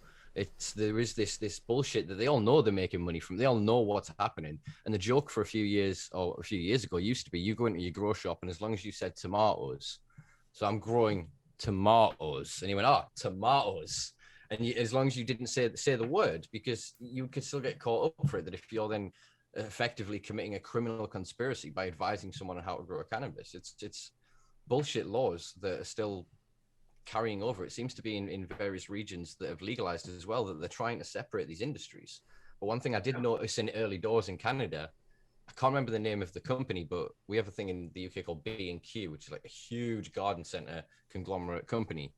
There is this bullshit that they all know they're making money from. They all know what's happening. And the joke for a few years ago used to be you go into your grow shop, and as long as you said tomatoes, so I'm growing tomatoes, and you went, tomatoes. And as long as you didn't say the word, because you could still get caught up for it, that if you're then effectively committing a criminal conspiracy by advising someone on how to grow a cannabis, it's bullshit laws that are still carrying over. It seems to be in various regions that have legalized as well, that they're trying to separate these industries. But one thing I did notice in early doors in Canada, I can't remember the name of the company, but we have a thing in the UK called B&Q, which is like a huge garden center conglomerate company.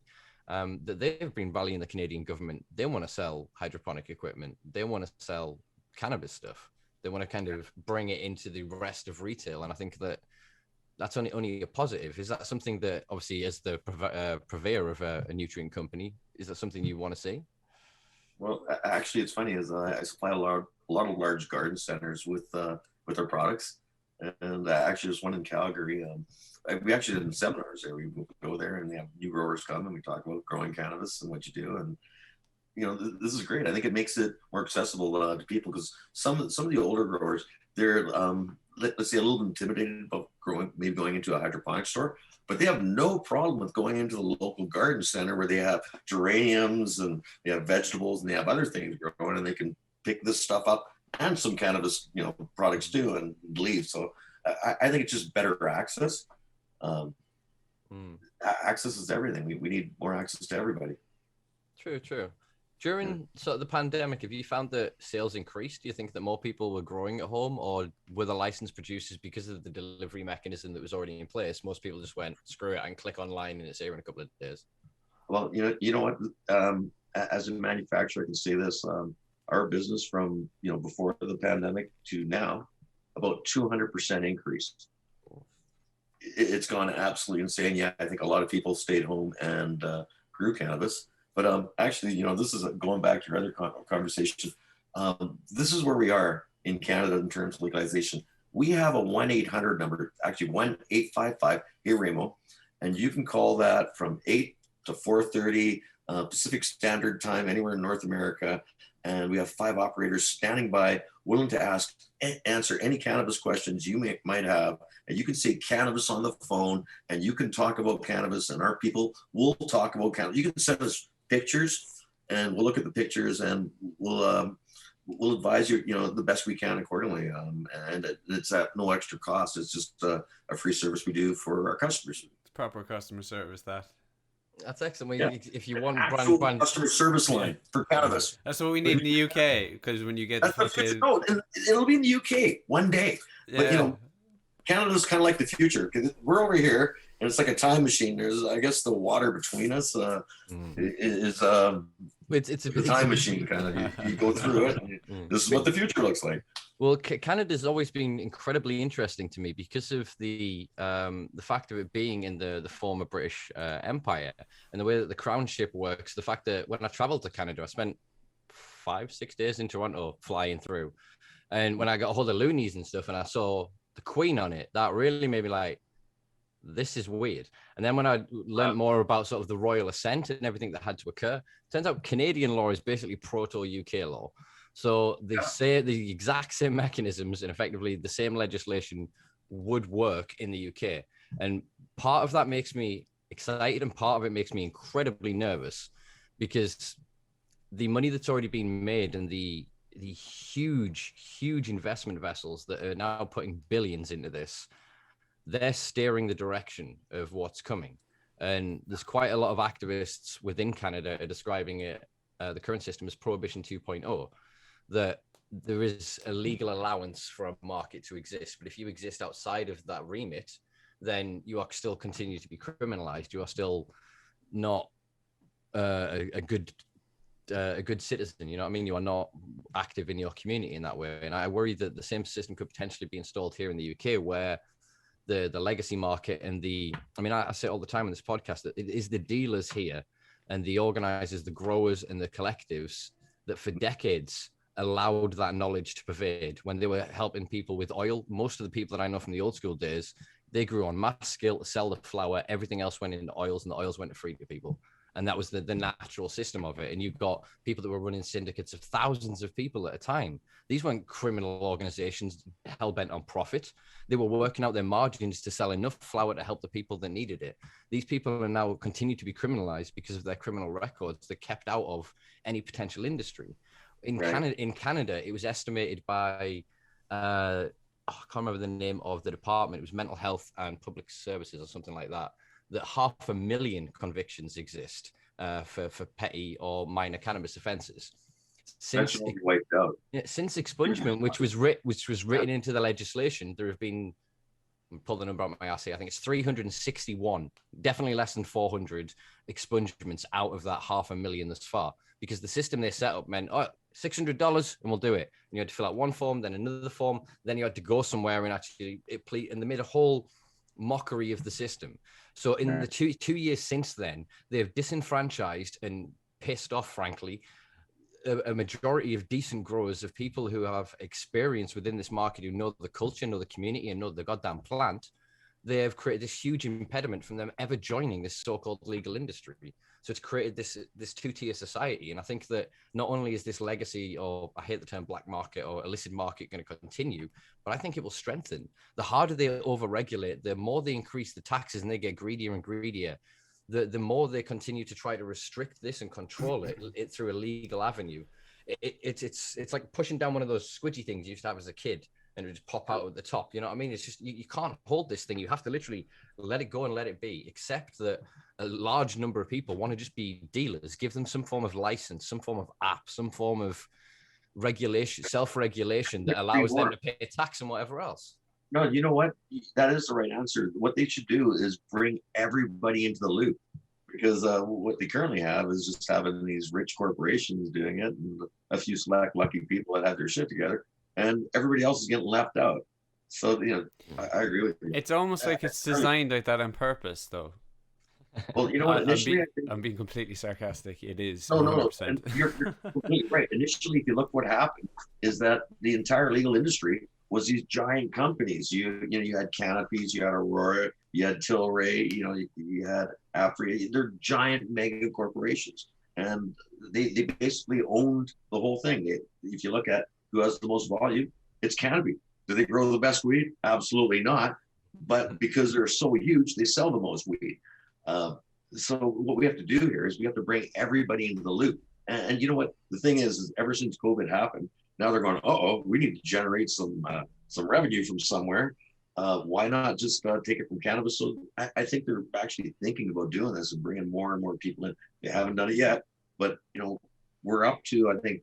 That they've been rallying the Canadian government. They want to sell hydroponic equipment. They want to sell cannabis stuff. They want to kind of bring it into the rest of retail. And I think that's only a positive. Is that something that, obviously, as the purveyor of a nutrient company, is that something you want to see? Well, actually, it's funny, is I supply a lot of large garden centers with our products, and actually, there's one in Calgary. We actually did seminars there. We go there and they have new growers come and we talk about growing cannabis and what you do. And this is great. I think it makes it more accessible to people, because some of the older growers, they're let's say a little intimidated about going into a hydroponic store, but they have no problem with going into the local garden center where they have geraniums and they have vegetables and they have other things growing, and they can pick this stuff up and some cannabis products too and leave. So I think it's just better access. Access is everything. We need more access to everybody. True. During sort of the pandemic, have you found that sales increased? Do you think that more people were growing at home, or were the licensed producers, because of the delivery mechanism that was already in place, most people just went, screw it, I can click online and it's here in a couple of days? Well, you know what? As a manufacturer, I can say this: our business from before the pandemic to now, about 200% increase. It's gone absolutely insane. Yeah, I think a lot of people stayed home and grew cannabis. But actually, this is going back to your other conversation. This is where we are in Canada in terms of legalization. We have a 1-800 number, actually 1-855, hey Remo, and you can call that from 8 to 4:30 Pacific Standard Time anywhere in North America. And we have 5 operators standing by, willing to answer any cannabis questions you might have. And you can say cannabis on the phone, and you can talk about cannabis, and our people will talk about cannabis. You can send us pictures, and we'll look at the pictures, and we'll advise you, the best we can accordingly. And it's at no extra cost. It's just a free service we do for our customers. It's proper customer service, that. That's excellent. Yeah. If you want brand customer service line for cannabis. That's what we need in the UK, because when you get it'll be in the UK one day. Yeah. But Canada's kind of like the future, because we're over here and it's like a time machine. There's, I guess, the water between us is it's a time machine kind of. You go through it. And this is what the future looks like. Well, Canada's always been incredibly interesting to me because of the fact of it being in the former British Empire, and the way that the crown ship works. The fact that when I traveled to Canada, I spent 5-6 days in Toronto flying through, and when I got a hold of loonies and stuff, and I saw the Queen on it, that really made me like, this is weird. And then when I learned more about sort of the royal assent and everything that had to occur, turns out Canadian law is basically proto-UK law. So they say the exact same mechanisms and effectively the same legislation would work in the UK. And part of that makes me excited, and part of it makes me incredibly nervous, because the money that's already been made and the huge investment vessels that are now putting billions into this, they're steering the direction of what's coming. And there's quite a lot of activists within Canada are describing it, the current system, as Prohibition 2.0, that there is a legal allowance for a market to exist. But if you exist outside of that remit, then you are still continue to be criminalized. You are still not a good citizen. You know what I mean? You are not active in your community in that way. And I worry that the same system could potentially be installed here in the UK, where the legacy market and I say all the time on this podcast that it is the dealers here and the organizers, the growers and the collectives that for decades allowed that knowledge to pervade. When they were helping people with oil, most of the people that I know from the old school days, they grew on mass scale to sell the flower. Everything else went into oils, and the oils went to free to people. And that was the natural system of it. And you've got people that were running syndicates of thousands of people at a time. These weren't criminal organizations hell-bent on profit. They were working out their margins to sell enough flour to help the people that needed it. These people are now continue to be criminalized because of their criminal records. They're kept out of any potential industry. In Canada, it was estimated by, I can't remember the name of the department. It was Mental Health and Public Services or something like that, that 500,000 convictions exist for petty or minor cannabis offences. Since wiped out. Since expungement, which was written into the legislation, there have been, pull the number out my ass here, I think it's 361, definitely less than 400 expungements out of that 500,000 thus far, because the system they set up meant, $600 and we'll do it. And you had to fill out one form, then another form, then you had to go somewhere and actually and they made a whole mockery of the system. So in the two years since then, they've disenfranchised and pissed off, frankly, a majority of decent growers, of people who have experience within this market, who know the culture, know the community, and know the goddamn plant. They have created this huge impediment from them ever joining this so-called legal industry. So it's created this two-tier society. And I think that not only is this legacy, or I hate the term black market or illicit market, going to continue, but I think it will strengthen. The harder they over-regulate, the more they increase the taxes and they get greedier and greedier, the more they continue to try to restrict this and control it through a legal avenue. It's like pushing down one of those squidgy things you used to have as a kid, and it would just pop out at the top. You know what I mean? It's just, you can't hold this thing. You have to literally let it go and let it be, except that a large number of people want to just be dealers. Give them some form of license, some form of app, some form of regulation, self-regulation that allows them to pay tax and whatever else. No, you know what? That is the right answer. What they should do is bring everybody into the loop, because what they currently have is just having these rich corporations doing it and a few select lucky people that have their shit together, and everybody else is getting left out. So, I agree with you. It's almost like it's designed like that on purpose, though. Well, you know what? Initially, I'm being completely sarcastic. It is. No. And you're completely right. Initially, if you look what happened, is that the entire legal industry was these giant companies. You had Canopies, you had Aurora, you had Tilray, you had Afri. They're giant mega corporations, and they basically owned the whole thing. If you look at who has the most volume, it's Canopy. Do they grow the best weed? Absolutely not. But because they're so huge, they sell the most weed. So what we have to do here is we have to bring everybody into the loop. And you know what? The thing is ever since COVID happened, now they're going, we need to generate some revenue from somewhere. Why not just take it from cannabis? So I think they're actually thinking about doing this and bringing more and more people in. They haven't done it yet, but we're up to, I think,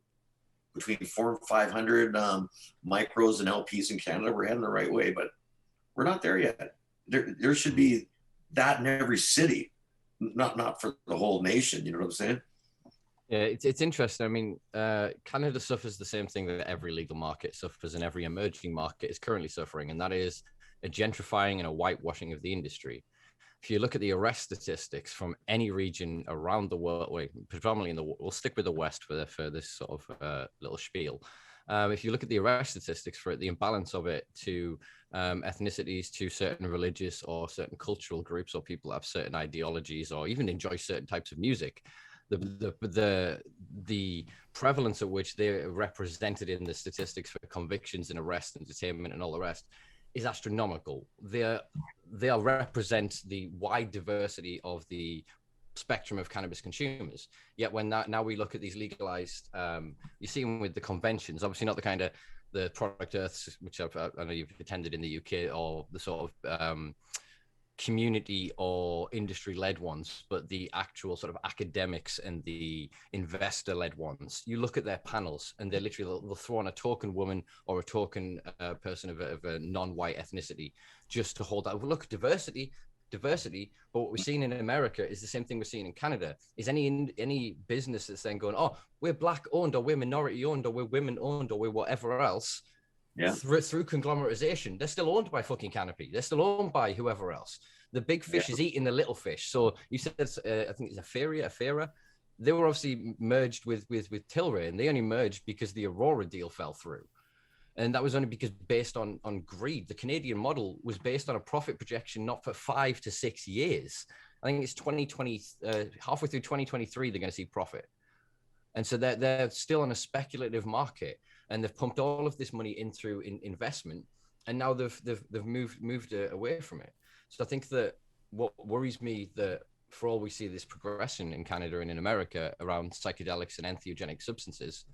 between 400 and 500 micros and LPs in Canada. We're heading the right way, but we're not there yet. There should be that in every city, not for the whole nation. You know what I'm saying? Yeah, it's interesting. I mean, Canada suffers the same thing that every legal market suffers and every emerging market is currently suffering, and that is a gentrifying and a whitewashing of the industry. If you look at the arrest statistics from any region around the world, predominantly we'll stick with the West for this sort of little spiel. If you look at the arrest statistics for it, the imbalance of it to ethnicities, to certain religious or certain cultural groups, or people that have certain ideologies or even enjoy certain types of music, the prevalence at which they're represented in the statistics for convictions and arrest and detainment and all the rest is astronomical. They represent the wide diversity of the spectrum of cannabis consumers. Yet when now we look at these legalized, you see them with the conventions, obviously not the kind of the Product Earths, which I know you've attended in the UK, or the sort of community or industry-led ones, but the actual sort of academics and the investor-led ones. You look at their panels and they'll throw on a token woman or a token person of a non-white ethnicity just to hold that. Look, diversity. diversity. But what we're seeing in America is the same thing we're seeing in Canada. Is any business that's then going, oh, we're black owned, or we're minority owned, or we're women owned, or we're whatever else, through conglomeratization, they're still owned by fucking Canopy. They're still owned by whoever else. The big fish is eating the little fish. So you said, I think it's Afera. They were obviously merged with Tilray, and they only merged because the Aurora deal fell through. And that was only because based on greed. The Canadian model was based on a profit projection not for 5 to 6 years. I think it's 2020, halfway through 2023, they're going to see profit. And so they're still on a speculative market, and they've pumped all of this money in through investment, and now they've moved away from it. So I think that what worries me, that for all we see this progression in Canada and in America around psychedelics and entheogenic substances,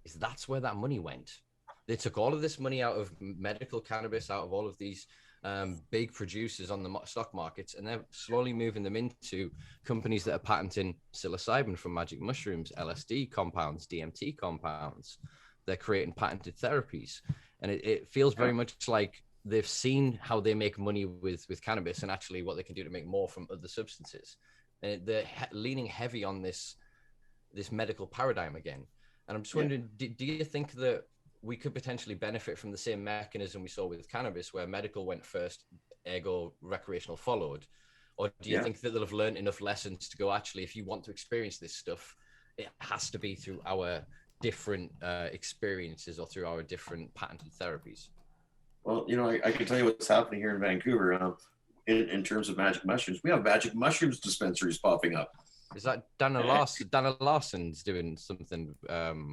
is that's where that money went. They took all of this money out of medical cannabis, out of all of these big producers on the stock markets, and they're slowly moving them into companies that are patenting psilocybin from magic mushrooms, LSD compounds, DMT compounds. They're creating patented therapies. And it feels very much like they've seen how they make money with cannabis and actually what they can do to make more from other substances. And they're leaning heavy on this medical paradigm again. And I'm just wondering, do you think that we could potentially benefit from the same mechanism we saw with cannabis, where medical went first, ergo recreational followed? Or do you think that they'll have learned enough lessons to go, actually, if you want to experience this stuff, it has to be through our different experiences or through our different patented therapies? Well, I can tell you what's happening here in Vancouver in terms of magic mushrooms. We have magic mushrooms dispensaries popping up. Is that Dana Larson's doing something?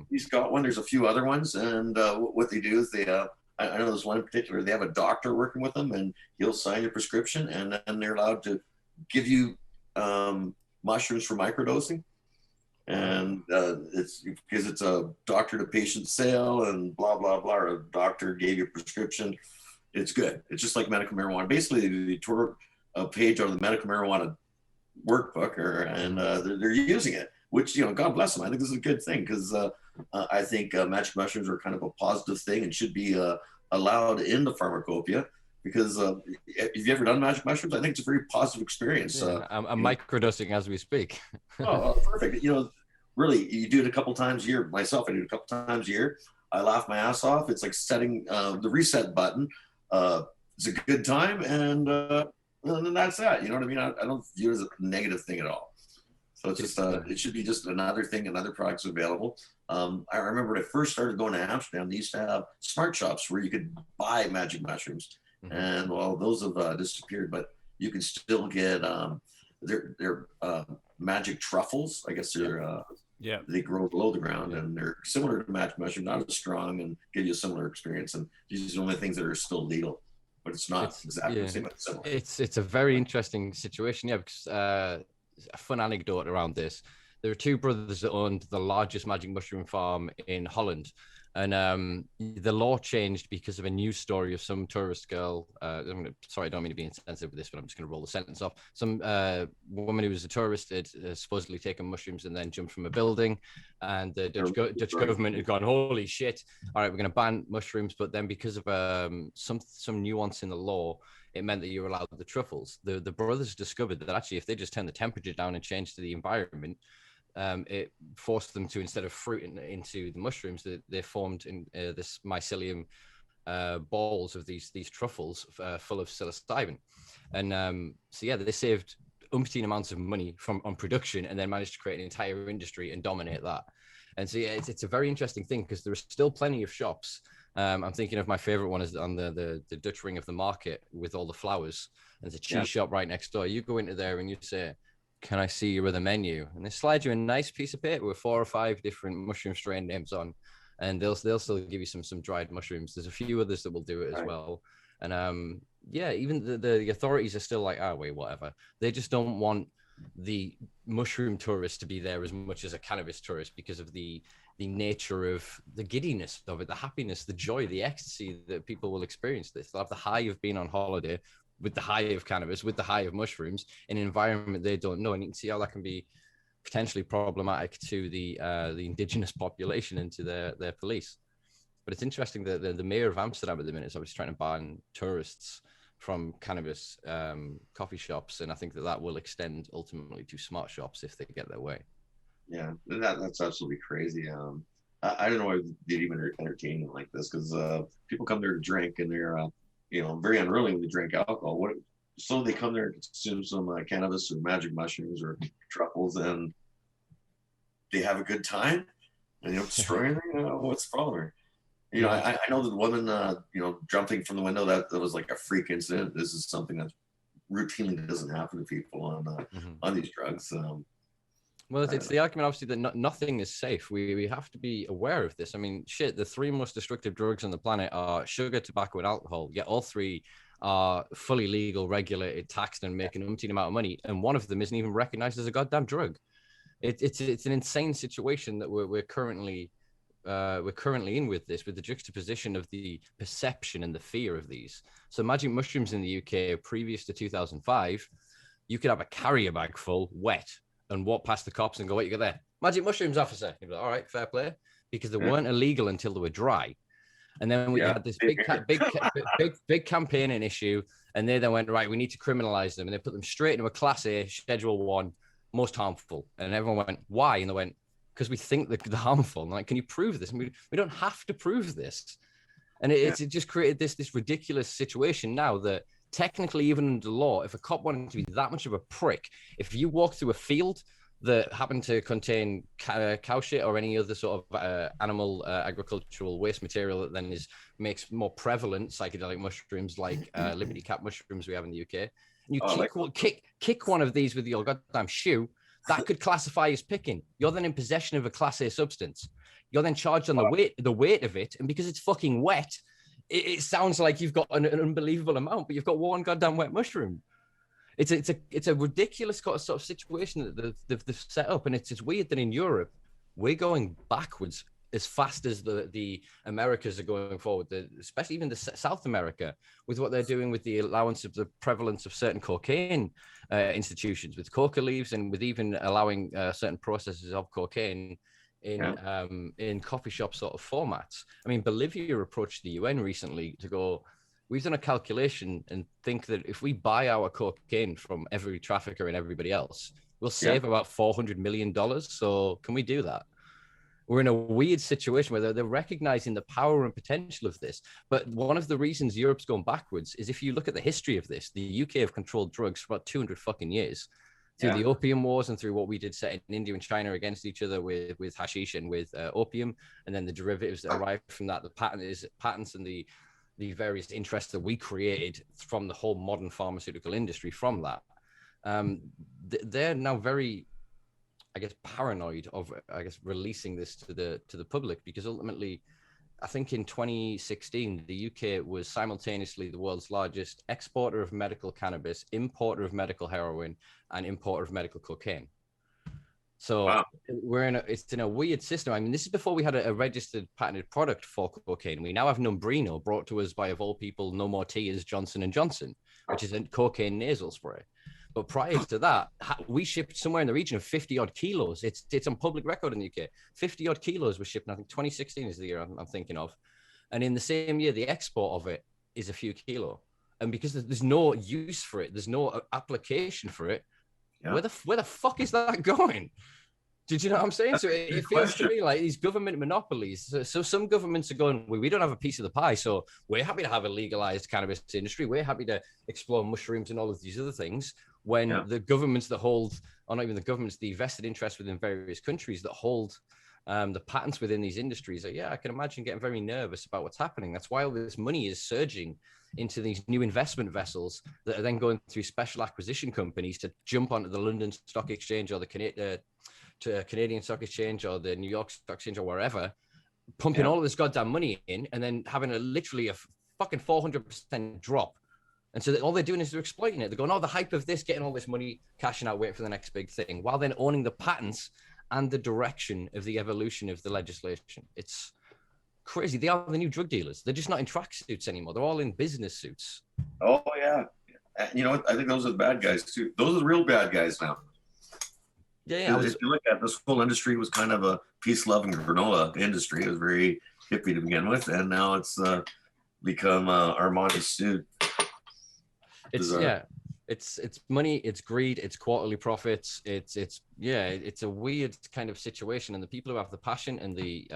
He's got one. There's a few other ones, and what they do is I know there's one in particular. They have a doctor working with them, and he'll sign your prescription, and then they're allowed to give you mushrooms for microdosing. And it's because it's a doctor to patient sale and blah blah blah. Or a doctor gave you a prescription. It's good. It's just like medical marijuana. Basically, they tore a page out of the medical marijuana workbook, and they're using it, which, God bless them. I think this is a good thing, because I think magic mushrooms are kind of a positive thing and should be allowed in the pharmacopoeia, because if you've ever done magic mushrooms, I think it's a very positive experience. I'm microdosing as we speak. Oh, perfect. Really, you do it a couple times a year. Myself, I do it a couple times a year. I laugh my ass off. It's like setting the reset button. It's a good time, and then that's that. You know what I mean? I don't view it as a negative thing at all. So it's just it should be just another thing, another product's available. I remember when I first started going to Amsterdam, they used to have smart shops where you could buy magic mushrooms, and well, those have disappeared. But you can still get they're magic truffles. I guess they're they grow below the ground, and they're similar to magic mushroom, not as strong, and give you a similar experience. And these are the only things that are still legal. But it's not exactly the same, but similar. It's a very interesting situation, because a fun anecdote around this. There are two brothers that owned the largest magic mushroom farm in Holland, and the law changed because of a news story of some tourist girl. Sorry, I don't mean to be insensitive with this, but I'm just going to roll the sentence off. Some woman who was a tourist had supposedly taken mushrooms and then jumped from a building, and the Dutch government had gone, holy shit, all right, we're going to ban mushrooms. But then because of some nuance in the law, it meant that you were allowed the truffles. The brothers discovered that actually if they just turned the temperature down and changed to the environment, it forced them to, instead of fruit into the mushrooms, they formed in this mycelium balls of these truffles full of psilocybin. And so they saved umpteen amounts of money on production, and then managed to create an entire industry and dominate that. And so it's a very interesting thing, because there are still plenty of shops. I'm thinking of my favorite one is on the Dutch Ring of the Market with all the flowers. There's a cheese shop right next door. You go into there and you say, can I see your other menu? And they slide you a nice piece of paper with 4 or 5 different mushroom strain names on, and they'll still give you some dried mushrooms. There's a few others that will do it as well. And even the authorities are still like, wait, whatever. They just don't want the mushroom tourist to be there as much as a cannabis tourist, because of the nature of the giddiness of it, the happiness, the joy, the ecstasy that people will experience this. They'll have the high of being on holiday, with the high of cannabis, with the high of mushrooms, in an environment they don't know. And you can see how that can be potentially problematic to the indigenous population and to their police. But it's interesting that the mayor of Amsterdam at the minute is obviously trying to ban tourists from cannabis coffee shops, and I think that will extend ultimately to smart shops if they get their way. Yeah, that's absolutely crazy. I don't know why they'd even entertain it like this, because people come there to drink, and they're very unwilling to drink alcohol. So they come there to consume some cannabis or magic mushrooms or truffles, and they have a good time, and destroy anything. What's the problem? I know that woman, jumping from the window, that was like a freak incident. This is something that routinely doesn't happen to people on these drugs. Well, it's the argument, obviously, that nothing is safe. We have to be aware of this. I mean, shit, the three most destructive drugs on the planet are sugar, tobacco, and alcohol. Yet all three are fully legal, regulated, taxed, and make an umpteen amount of money. And one of them isn't even recognized as a goddamn drug. It's an insane situation that we're currently in with this, with the juxtaposition of the perception and the fear of these. So magic mushrooms in the UK, previous to 2005, you could have a carrier bag full, wet, and walk past the cops and go, "What you got there? Magic mushrooms, officer." You'd be like, "All right, fair play," because they weren't illegal until they were dry. And then we had this big campaigning issue, and they then went, "Right, we need to criminalize them," and they put them straight into a Class A, Schedule 1, most harmful. And everyone went, "Why?" And they went, "Because we think they're harmful." And like, can you prove this? And we don't have to prove this. And it just created this ridiculous situation now that technically, even under law, if a cop wanted to be that much of a prick, if you walk through a field that happened to contain cow shit or any other sort of animal agricultural waste material that then makes more prevalent psychedelic mushrooms like Liberty Cap mushrooms we have in the UK, and you kick one of these with your goddamn shoe, that could classify as picking. You're then in possession of a Class A substance. You're then charged on the weight of it, and because it's fucking wet, it sounds like you've got an unbelievable amount, but you've got one goddamn wet mushroom. It's a ridiculous sort of situation that they've set up, and it's weird that in Europe we're going backwards as fast as the Americas are going forward, especially even the South America, with what they're doing with the allowance of the prevalence of certain cocaine institutions, with coca leaves, and with even allowing certain processes of cocaine in coffee shop sort of formats. I mean, Bolivia approached the UN recently to go, we've done a calculation and think that if we buy our cocaine from every trafficker and everybody else, we'll save about $400 million. So can we do that? We're in a weird situation where they're recognizing the power and potential of this. But one of the reasons Europe's going backwards is if you look at the history of this, the UK have controlled drugs for about 200 fucking years. Through the opium wars and through what we did set in India and China against each other with hashish and with opium, and then the derivatives that arrived from that, the patents and the various interests that we created from the whole modern pharmaceutical industry from that. They're now very, I guess, paranoid of, I guess, releasing this to the public, because ultimately, I think in 2016, the UK was simultaneously the world's largest exporter of medical cannabis, importer of medical heroin, and importer of medical cocaine. So it's in a weird system. I mean, this is before we had a registered patented product for cocaine. We now have Numbrino, brought to us by, of all people, No More Tears, Johnson & Johnson, which is a cocaine nasal spray. But prior to that, we shipped somewhere in the region of 50 odd kilos. It's on public record in the UK. 50 odd kilos was shipped. I think 2016 is the year I'm thinking of. And in the same year, the export of it is a few kilo. And because there's no use for it, there's no application for it, where the fuck is that going? Did you know what I'm saying? So it feels to me like these government monopolies. So some governments are going, we don't have a piece of the pie, so we're happy to have a legalized cannabis industry. We're happy to explore mushrooms and all of these other things. When the governments that hold, or not even the governments, the vested interests within various countries that hold the patents within these industries are, I can imagine getting very nervous about what's happening. That's why all this money is surging into these new investment vessels that are then going through special acquisition companies to jump onto the London Stock Exchange or the Canadian Stock Exchange or the New York Stock Exchange or wherever, pumping all of this goddamn money in and then having literally a fucking 400% drop. And so all they're doing is they're exploiting it. They're going, the hype of this, getting all this money, cashing out, waiting for the next big thing, while then owning the patents and the direction of the evolution of the legislation. It's crazy. They are the new drug dealers. They're just not in tracksuits anymore. They're all in business suits. Oh, yeah. You know what? I think those are the bad guys, too. Those are the real bad guys now. Yeah. If you look at this whole industry, was kind of a peace, love, and granola industry. It was very hippie to begin with, and now it's become Armani suit. It's yeah, it's money, it's greed, it's quarterly profits, it's yeah, it's a weird kind of situation. And the people who have the passion and the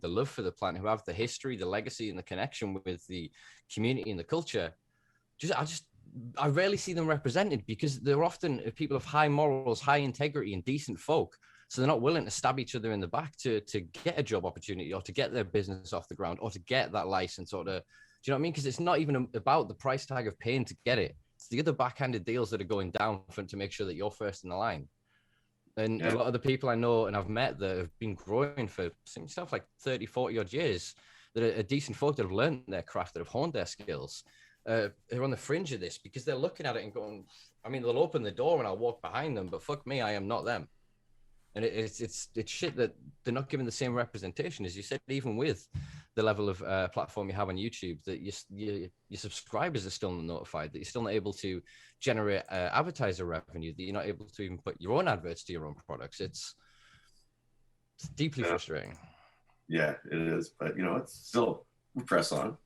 love for the plant, who have the history, the legacy, and the connection with the community and the culture, I rarely see them represented, because they're often people of high morals, high integrity, and decent folk. So they're not willing to stab each other in the back to get a job opportunity, or to get their business off the ground, or to get that license, or to, do you know what I mean? Because it's not even about the price tag of paying to get it. It's the other backhanded deals that are going down to make sure that you're first in the line. And a lot of the people I know and I've met that have been growing for stuff like 30, 40 odd years, that are decent folk that have learned their craft, that have honed their skills, are on the fringe of this, because they're looking at it and going, I mean, they'll open the door and I'll walk behind them, but fuck me, I am not them. And it's shit that they're not given the same representation, as you said, even with the level of platform you have on YouTube, that your subscribers are still not notified, that you're still not able to generate advertiser revenue, that you're not able to even put your own adverts to your own products. It's deeply frustrating. Yeah, it is. But, you know, it's still, we press on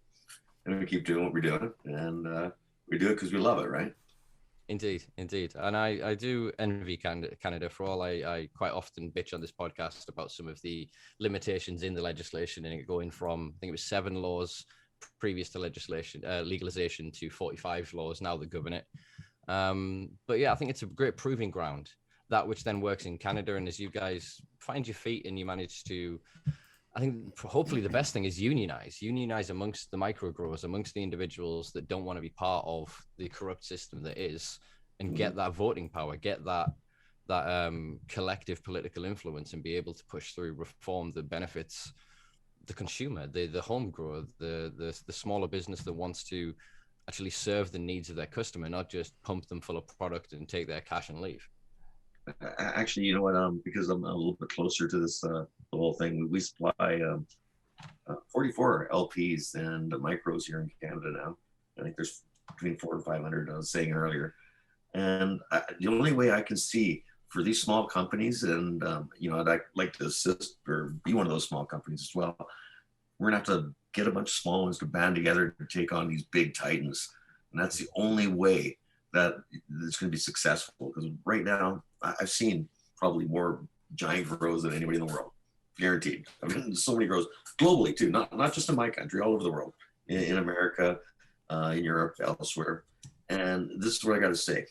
and we keep doing what we're doing. And we do it because we love it, right? Indeed. And I do envy Canada. For all I quite often bitch on this podcast about some of the limitations in the legislation, and it going from, I think it was 7 laws previous to legalization to 45 laws now that govern it. But yeah, I think it's a great proving ground, that which then works in Canada. And as you guys find your feet and you manage to, I think hopefully the best thing is unionize amongst the micro growers, amongst the individuals that don't want to be part of the corrupt system that is, and get that voting power, get that collective political influence, and be able to push through reform that benefits the consumer, the home grower, the smaller business that wants to actually serve the needs of their customer, not just pump them full of product and take their cash and leave. Actually, you know what? Because I'm a little bit closer to this the whole thing. We supply 44 LPs and micros here in Canada now. I think there's between 400 and 500. I was saying earlier, and the only way I can see for these small companies, and you know, I'd like to assist or be one of those small companies as well. We're gonna have to get a bunch of small ones to band together to take on these big titans, and that's the only way that it's going to be successful. Because right now, I've seen probably more giant grows than anybody in the world, guaranteed. I mean, so many grows globally too, not just in my country, all over the world, in America, in Europe, elsewhere. And this is what I got to say,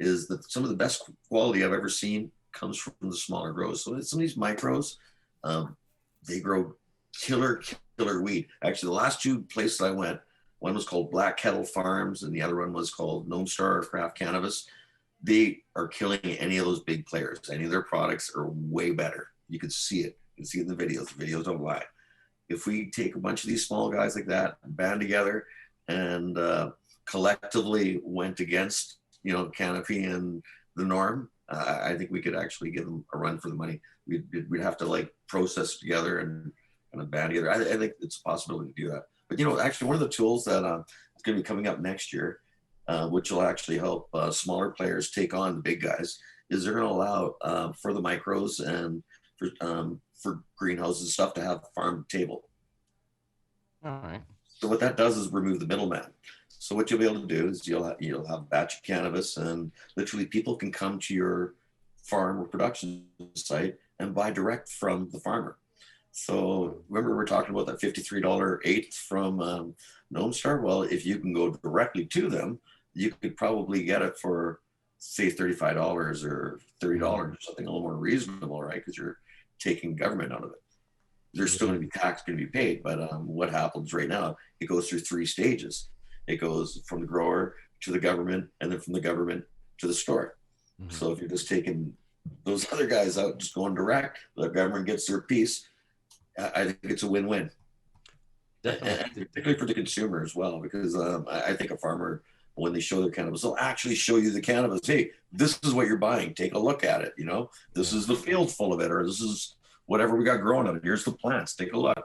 is that some of the best quality I've ever seen comes from the smaller grows. So some of these micros, they grow killer weed. Actually, the last 2 places I went, one was called Black Kettle Farms, and the other one was called Gnome Star Craft Cannabis. They are killing any of those big players. Any of their products are way better. You can see it. You can see it in the videos. The videos don't lie. If we take a bunch of these small guys like that, band together, and collectively went against, you know, Canopy and the norm, I think we could actually give them a run for the money. We'd have to like process together and kind of band together. I think it's a possibility to do that. But, you know, actually one of the tools that is going to be coming up next year, which will actually help smaller players take on the big guys, is they're going to allow for the micros and for greenhouses and stuff to have farm to table. All right. So what that does is remove the middleman. So what you'll be able to do is you'll have a batch of cannabis, and literally people can come to your farm or production site and buy direct from the farmer. So remember we're talking about that $53 eighth from Gnome Star? Well, if you can go directly to them, you could probably get it for, say, $35 or $30 or something a little more reasonable, right? Because you're taking government out of it. There's still going to be tax going to be paid, but what happens right now, it goes through 3 stages. It goes from the grower to the government, and then from the government to the store. Mm-hmm. So if you're just taking those other guys out, just going direct, the government gets their piece. I think it's a win-win, and particularly for the consumer as well, because I think a farmer, when they show their cannabis, they'll actually show you the cannabis. Hey, this is what you're buying. Take a look at it. You know, this is the field full of it, or this is whatever we got growing on it. Here's the plants. Take a look.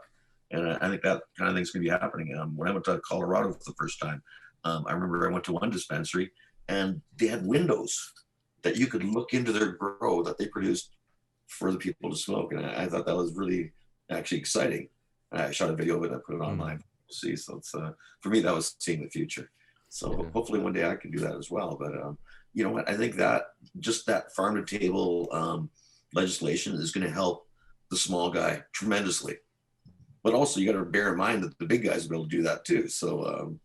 And I think that kind of thing's going to be happening. When I went to Colorado for the first time, I remember I went to one dispensary, and they had windows that you could look into their grow that they produced for the people to smoke. And I thought that was really actually exciting. I shot a video of it. I put it online. See, so it's for me, that was seeing the future. So hopefully one day I can do that as well. But you know what? I think that just that farm to table legislation is going to help the small guy tremendously. But also, you got to bear in mind that the big guys will be able to do that too. So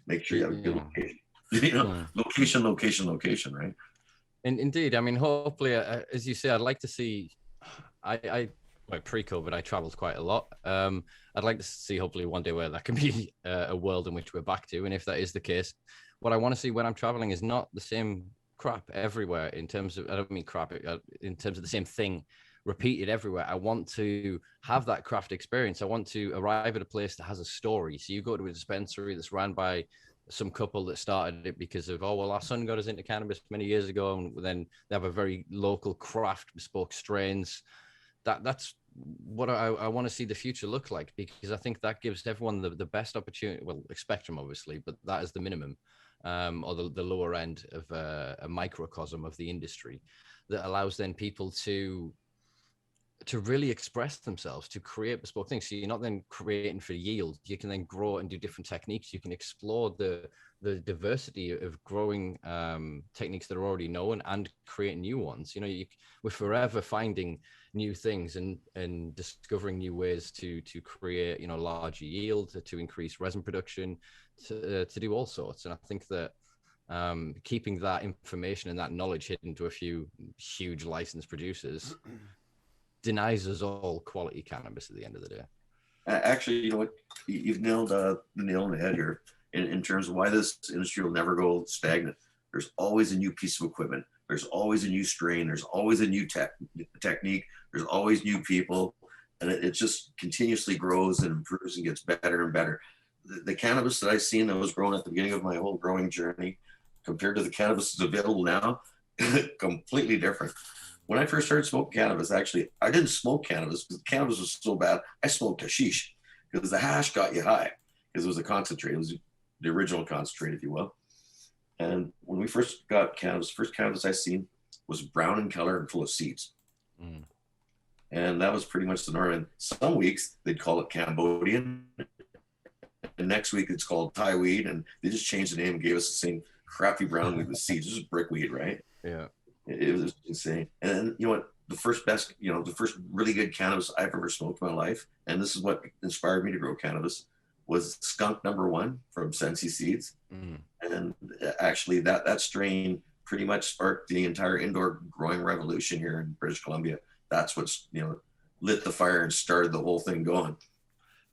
make sure you have a good location. You know, location, right? And indeed, I mean, hopefully, as you say, I'd like to see. Well, pre-COVID, I traveled quite a lot. I'd like to see, hopefully, one day where that can be a world in which we're back to. And if that is the case, what I want to see when I'm traveling is not the same crap everywhere. In terms of, I don't mean crap in terms of the same thing repeated everywhere. I want to have that craft experience. I want to arrive at a place that has a story. So you go to a dispensary that's run by some couple that started it because of, oh, well, our son got us into cannabis many years ago, and then they have a very local craft bespoke strains. That's what I want to see the future look like, because I think that gives everyone the best opportunity. Well, a spectrum, obviously, but that is the minimum, or the lower end of a microcosm of the industry that allows then people to really express themselves, to create bespoke things. So you're not then creating for yield. You can then grow and do different techniques. You can explore the diversity of growing techniques that are already known and create new ones. You know, we're forever finding new things and discovering new ways to create, you know, larger yield, to increase resin production, to do all sorts. And I think that keeping that information and that knowledge hidden to a few huge licensed producers denies us all quality cannabis at the end of the day. Actually, you know what? You've nailed the nail on the head here in terms of why this industry will never go stagnant. There's always a new piece of equipment. There's always a new strain. There's always a new technique. There's always new people. And it just continuously grows and improves and gets better and better. The cannabis that I've seen that was grown at the beginning of my whole growing journey compared to the cannabis that's available now, completely different. When I first started smoking cannabis, actually, I didn't smoke cannabis because cannabis was so bad. I smoked hashish because the hash got you high, because it was a concentrate. It was the original concentrate, if you will. And when we first got cannabis, first cannabis I seen was brown in color and full of seeds. Mm. And that was pretty much the norm. And some weeks they'd call it Cambodian. And next week it's called Thai weed. And they just changed the name and gave us the same crappy brown weed with seeds. This is brickweed, right? Yeah. It was insane. And then, you know what, the first really good cannabis I've ever smoked in my life, and this is what inspired me to grow cannabis, was Skunk Number 1 from Sensi Seeds. Mm. And actually that strain pretty much sparked the entire indoor growing revolution here in British Columbia. That's what's, you know, lit the fire and started the whole thing going.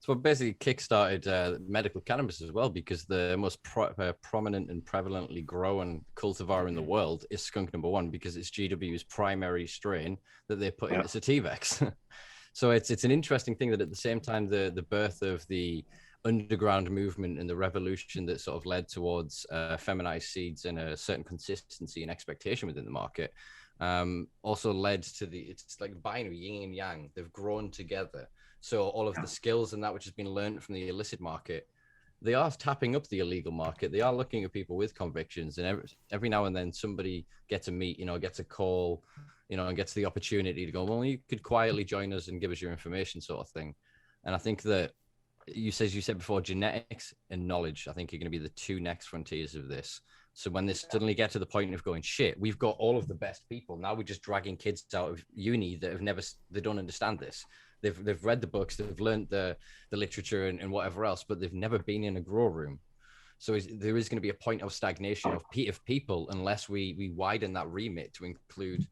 So it basically kickstarted medical cannabis as well, because the most prominent and prevalently grown cultivar in the world is Skunk Number 1, because it's GW's primary strain that they put in Sativex. So it's an interesting thing that at the same time the birth of the underground movement and the revolution that sort of led towards feminized seeds and a certain consistency and expectation within the market also led to it's like binary, yin and yang. They've grown together. So all of the skills and that which has been learned from the illicit market, they are tapping up the illegal market. They are looking at people with convictions, and every now and then somebody gets a meet, you know, gets a call, you know, and gets the opportunity to go, well, you could quietly join us and give us your information, sort of thing. And I think that you said before, genetics and knowledge, I think, are going to be the two next frontiers of this. So when they suddenly get to the point of going, shit, we've got all of the best people. Now we're just dragging kids out of uni that they don't understand this. They've read the books, they've learned the literature and whatever else, but they've never been in a grow room. So there is going to be a point of stagnation of people unless we widen that remit to include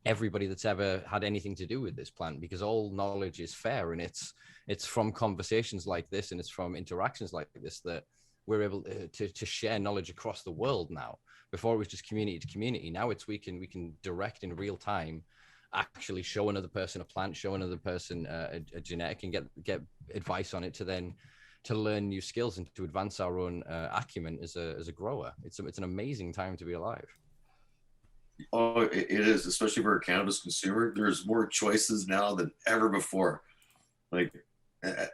everybody that's ever had anything to do with this plant, because all knowledge is fair, and it's from conversations like this and it's from interactions like this that we're able to share knowledge across the world now. Before it was just community to community. Now it's we can direct in real time, actually show another person a plant, show another person a genetic, and get advice on it to learn new skills and to advance our own acumen as a grower. It's an amazing time to be alive. Oh, it is, especially for a cannabis consumer. There's more choices now than ever before. Like,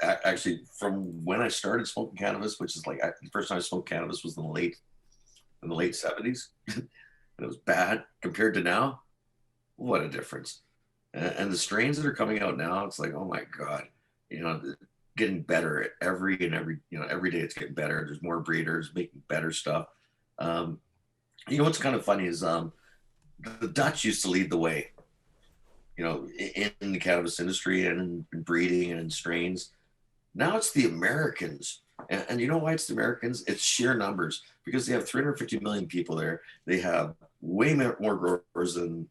actually, from when I started smoking cannabis, which is like the first time I smoked cannabis was in the late 70s, and it was bad compared to now. What a difference. And the strains that are coming out now, it's like, oh my God, you know, getting better every day it's getting better. There's more breeders making better stuff. What's kind of funny is the Dutch used to lead the way, in the cannabis industry and in breeding and in strains. Now it's the Americans. And you know why it's the Americans? It's sheer numbers, because they have 350 million people there. They have way more growers than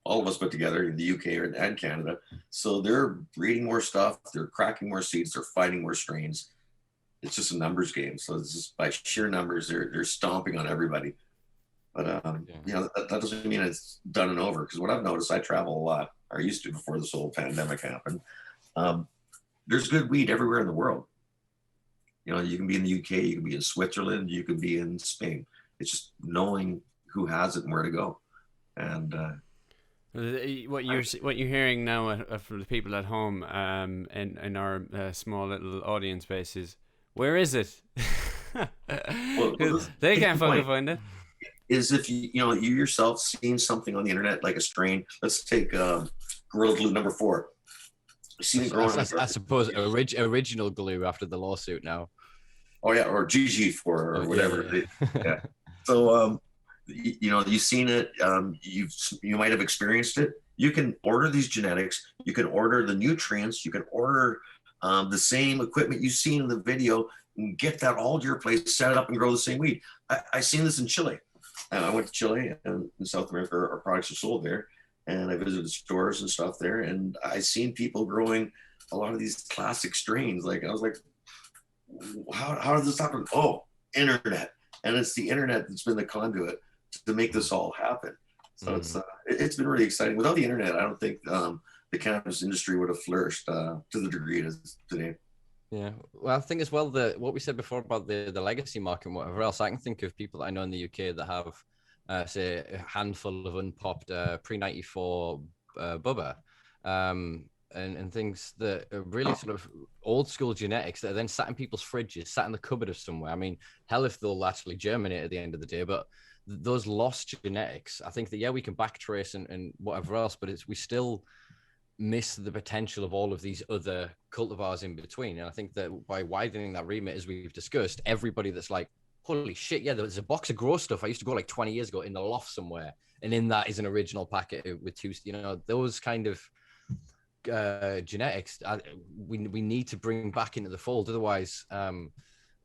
all of us put together in the UK and Canada. So they're breeding more stuff. They're cracking more seeds. They're finding more strains. It's just a numbers game. So it's just by sheer numbers, they're stomping on everybody. But that doesn't mean it's done and over. Because what I've noticed, I travel a lot. I used to before this whole pandemic happened. There's good weed everywhere in the world. You can be in the UK, you can be in Switzerland, you can be in Spain. It's just knowing who has it and where to go. And what you're hearing now from the people at home, in our small little audience base is, where is it? They can't fucking find it. Is if you yourself seen something on the internet like a strain. Let's take Gorilla Glue number 4. Seen it growing. I suppose original glue after the lawsuit now. Oh yeah, or GG4 or whatever. Yeah. So you've seen it. You might have experienced it. You can order these genetics. You can order the nutrients. You can order the same equipment you've seen in the video and get that all to your place, set it up, and grow the same weed. I seen this in Chile. I went to Chile and in South America. Our products are sold there. And I visited stores and stuff there, and I seen people growing a lot of these classic strains. Like, I was like, how did this happen? Oh, internet. And it's the internet that's been the conduit to make this all happen. So it's been really exciting. Without the internet, I don't think the cannabis industry would have flourished to the degree it is today. Yeah, well, I think as well that what we said before about the legacy market and whatever else, I can think of people that I know in the UK that have say a handful of unpopped pre-94 Bubba and things that are really sort of old school genetics that are then sat in people's fridges, sat in the cupboard of somewhere. I mean, hell if they'll actually germinate at the end of the day, but those lost genetics, I think that, we can backtrace and whatever else, but we still miss the potential of all of these other cultivars in between. And I think that by widening that remit, as we've discussed, everybody that's like, holy shit, yeah, there's a box of grow stuff I used to go like 20 years ago in the loft somewhere, and in that is an original packet with 2, those kind of genetics we need to bring back into the fold. Otherwise,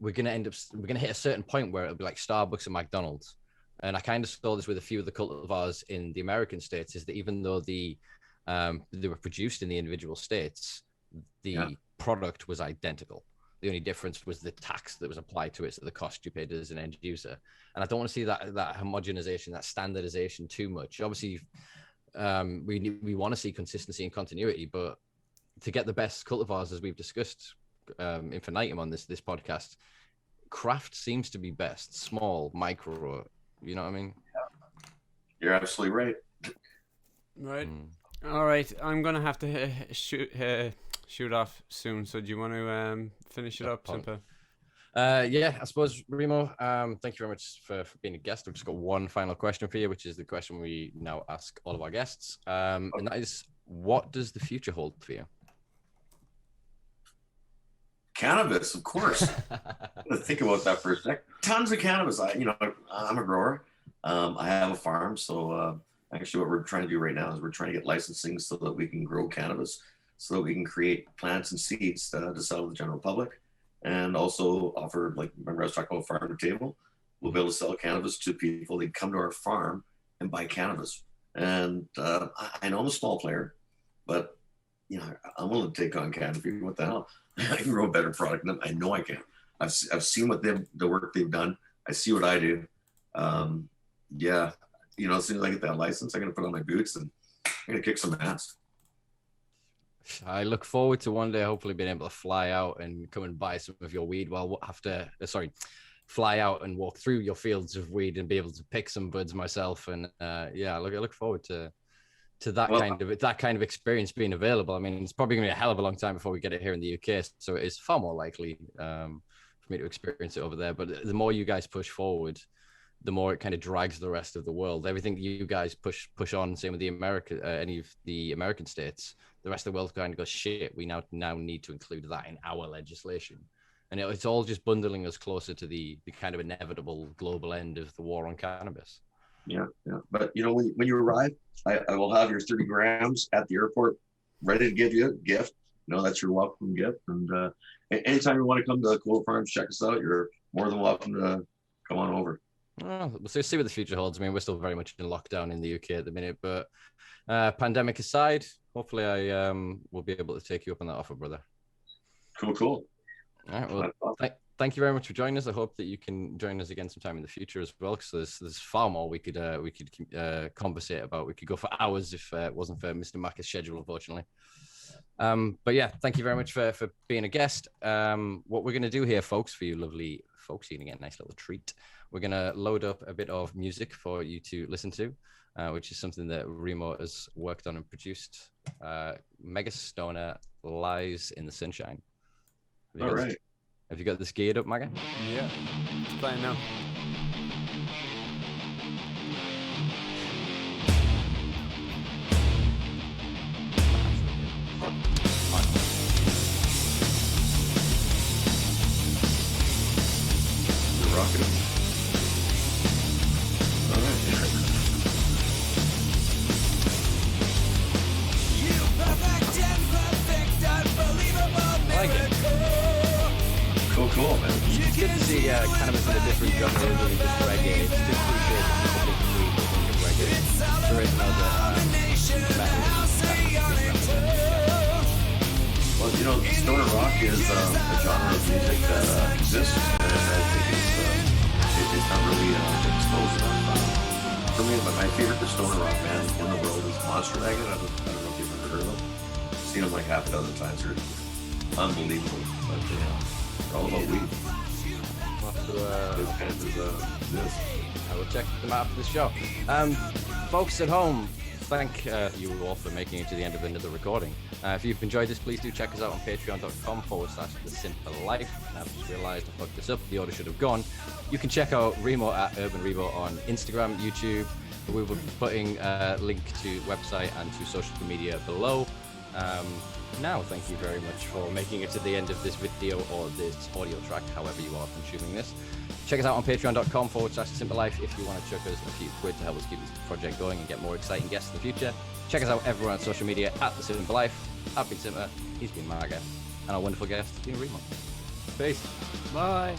we're going to hit a certain point where it'll be like Starbucks and McDonald's. And I kind of saw this with a few of the cultivars in the American states, is that even though they were produced in the individual states, the product was identical. The only difference was the tax that was applied to it, so the cost you paid as an end user. And I don't want to see that homogenization, that standardization too much. Obviously, we want to see consistency and continuity, but to get the best cultivars, as we've discussed infinitum on this podcast, craft seems to be best. Small, micro, you know what I mean? Yeah. You're absolutely right. Right. All right. I'm going to have to shoot off soon. So do you want to finish it up, Simpa? I suppose, Remo, thank you very much for being a guest. I've just got one final question for you, which is the question we now ask all of our guests. And that is, what does the future hold for you? Cannabis, of course. Think about that for a sec. Tons of cannabis. I'm a grower. I have a farm. So actually what we're trying to do right now is we're trying to get licensing so that we can grow cannabis, so that we can create plants and seeds to sell to the general public, and also offer, like, remember I was talking about farm to table? We'll be able to sell cannabis to people. They come to our farm and buy cannabis. And I know I'm a small player, but I'm willing to take on canopy. What the hell? I can grow a better product than them. I know I can. I've seen what the work they've done. I see what I do. As soon as I get that license, I'm gonna put on my boots and I'm gonna kick some ass. I look forward to one day hopefully being able to fly out and come and buy some of your weed. Fly out and walk through your fields of weed and be able to pick some buds myself. And I look forward to that kind of experience being available. I mean, it's probably gonna be a hell of a long time before we get it here in the UK, so it is far more likely for me to experience it over there. But the more you guys push forward, the more it kind of drags the rest of the world. Everything you guys push on, same with the any of the American states, the rest of the world kind of goes, shit, we now need to include that in our legislation. And it's all just bundling us closer to the kind of inevitable global end of the war on cannabis. Yeah. But when you arrive, I will have your 30 grams at the airport, ready to give you a gift. That's your welcome gift. And anytime you want to come to Cool Farms, check us out. You're more than welcome to come on over. We'll see what the future holds. I mean, we're still very much in lockdown in the UK at the minute, but pandemic aside, hopefully I will be able to take you up on that offer, brother. Cool. All right. Well, thank you very much for joining us. I hope that you can join us again sometime in the future as well, because there's far more we could conversate about. We could go for hours if it wasn't for Mr. Macca's schedule, unfortunately. But yeah, thank you very much for being a guest. What we're going to do here, folks, for you lovely folks, you're going to get a nice little treat. We're going to load up a bit of music for you to listen to, which is something that Remo has worked on and produced. Mega Stoner, Lies in the Sunshine. All right. Have you got this geared up, Maga? Yeah, it's playing now. You're rocking it. All right. I like it. Cool, man. It's good to see cannabis in a different genre other than just reggae. It's just cliche that people think of reggae. There is no Well, stoner rock is a genre of music that exists, and I think it's not really exposed enough. For me, but my favorite stoner rock band in the world is Monster Magnet. I don't know if you've ever heard of them. I've seen them like half a dozen times. They're unbelievable, but they're all about weed. I will check them out after the show. Folks at home, thank you all for making it to the end of another recording. If you've enjoyed this, please do check us out on patreon.com/the Simpa Life. I've just realized I fucked this up. The order should have gone. You can check out Remo at Urban Remo on Instagram, YouTube. We will be putting a link to website and to social media below. Now, thank you very much for making it to the end of this video or this audio track, however you are consuming this. Check us out on patreon.com/Simpa Life if you want to chuck us a few quid to help us keep this project going and get more exciting guests in the future. Check us out everywhere on social media at the Simpa Life. I've been Simpa, he's been Marga, and our wonderful guest has been Remo. Peace. Bye.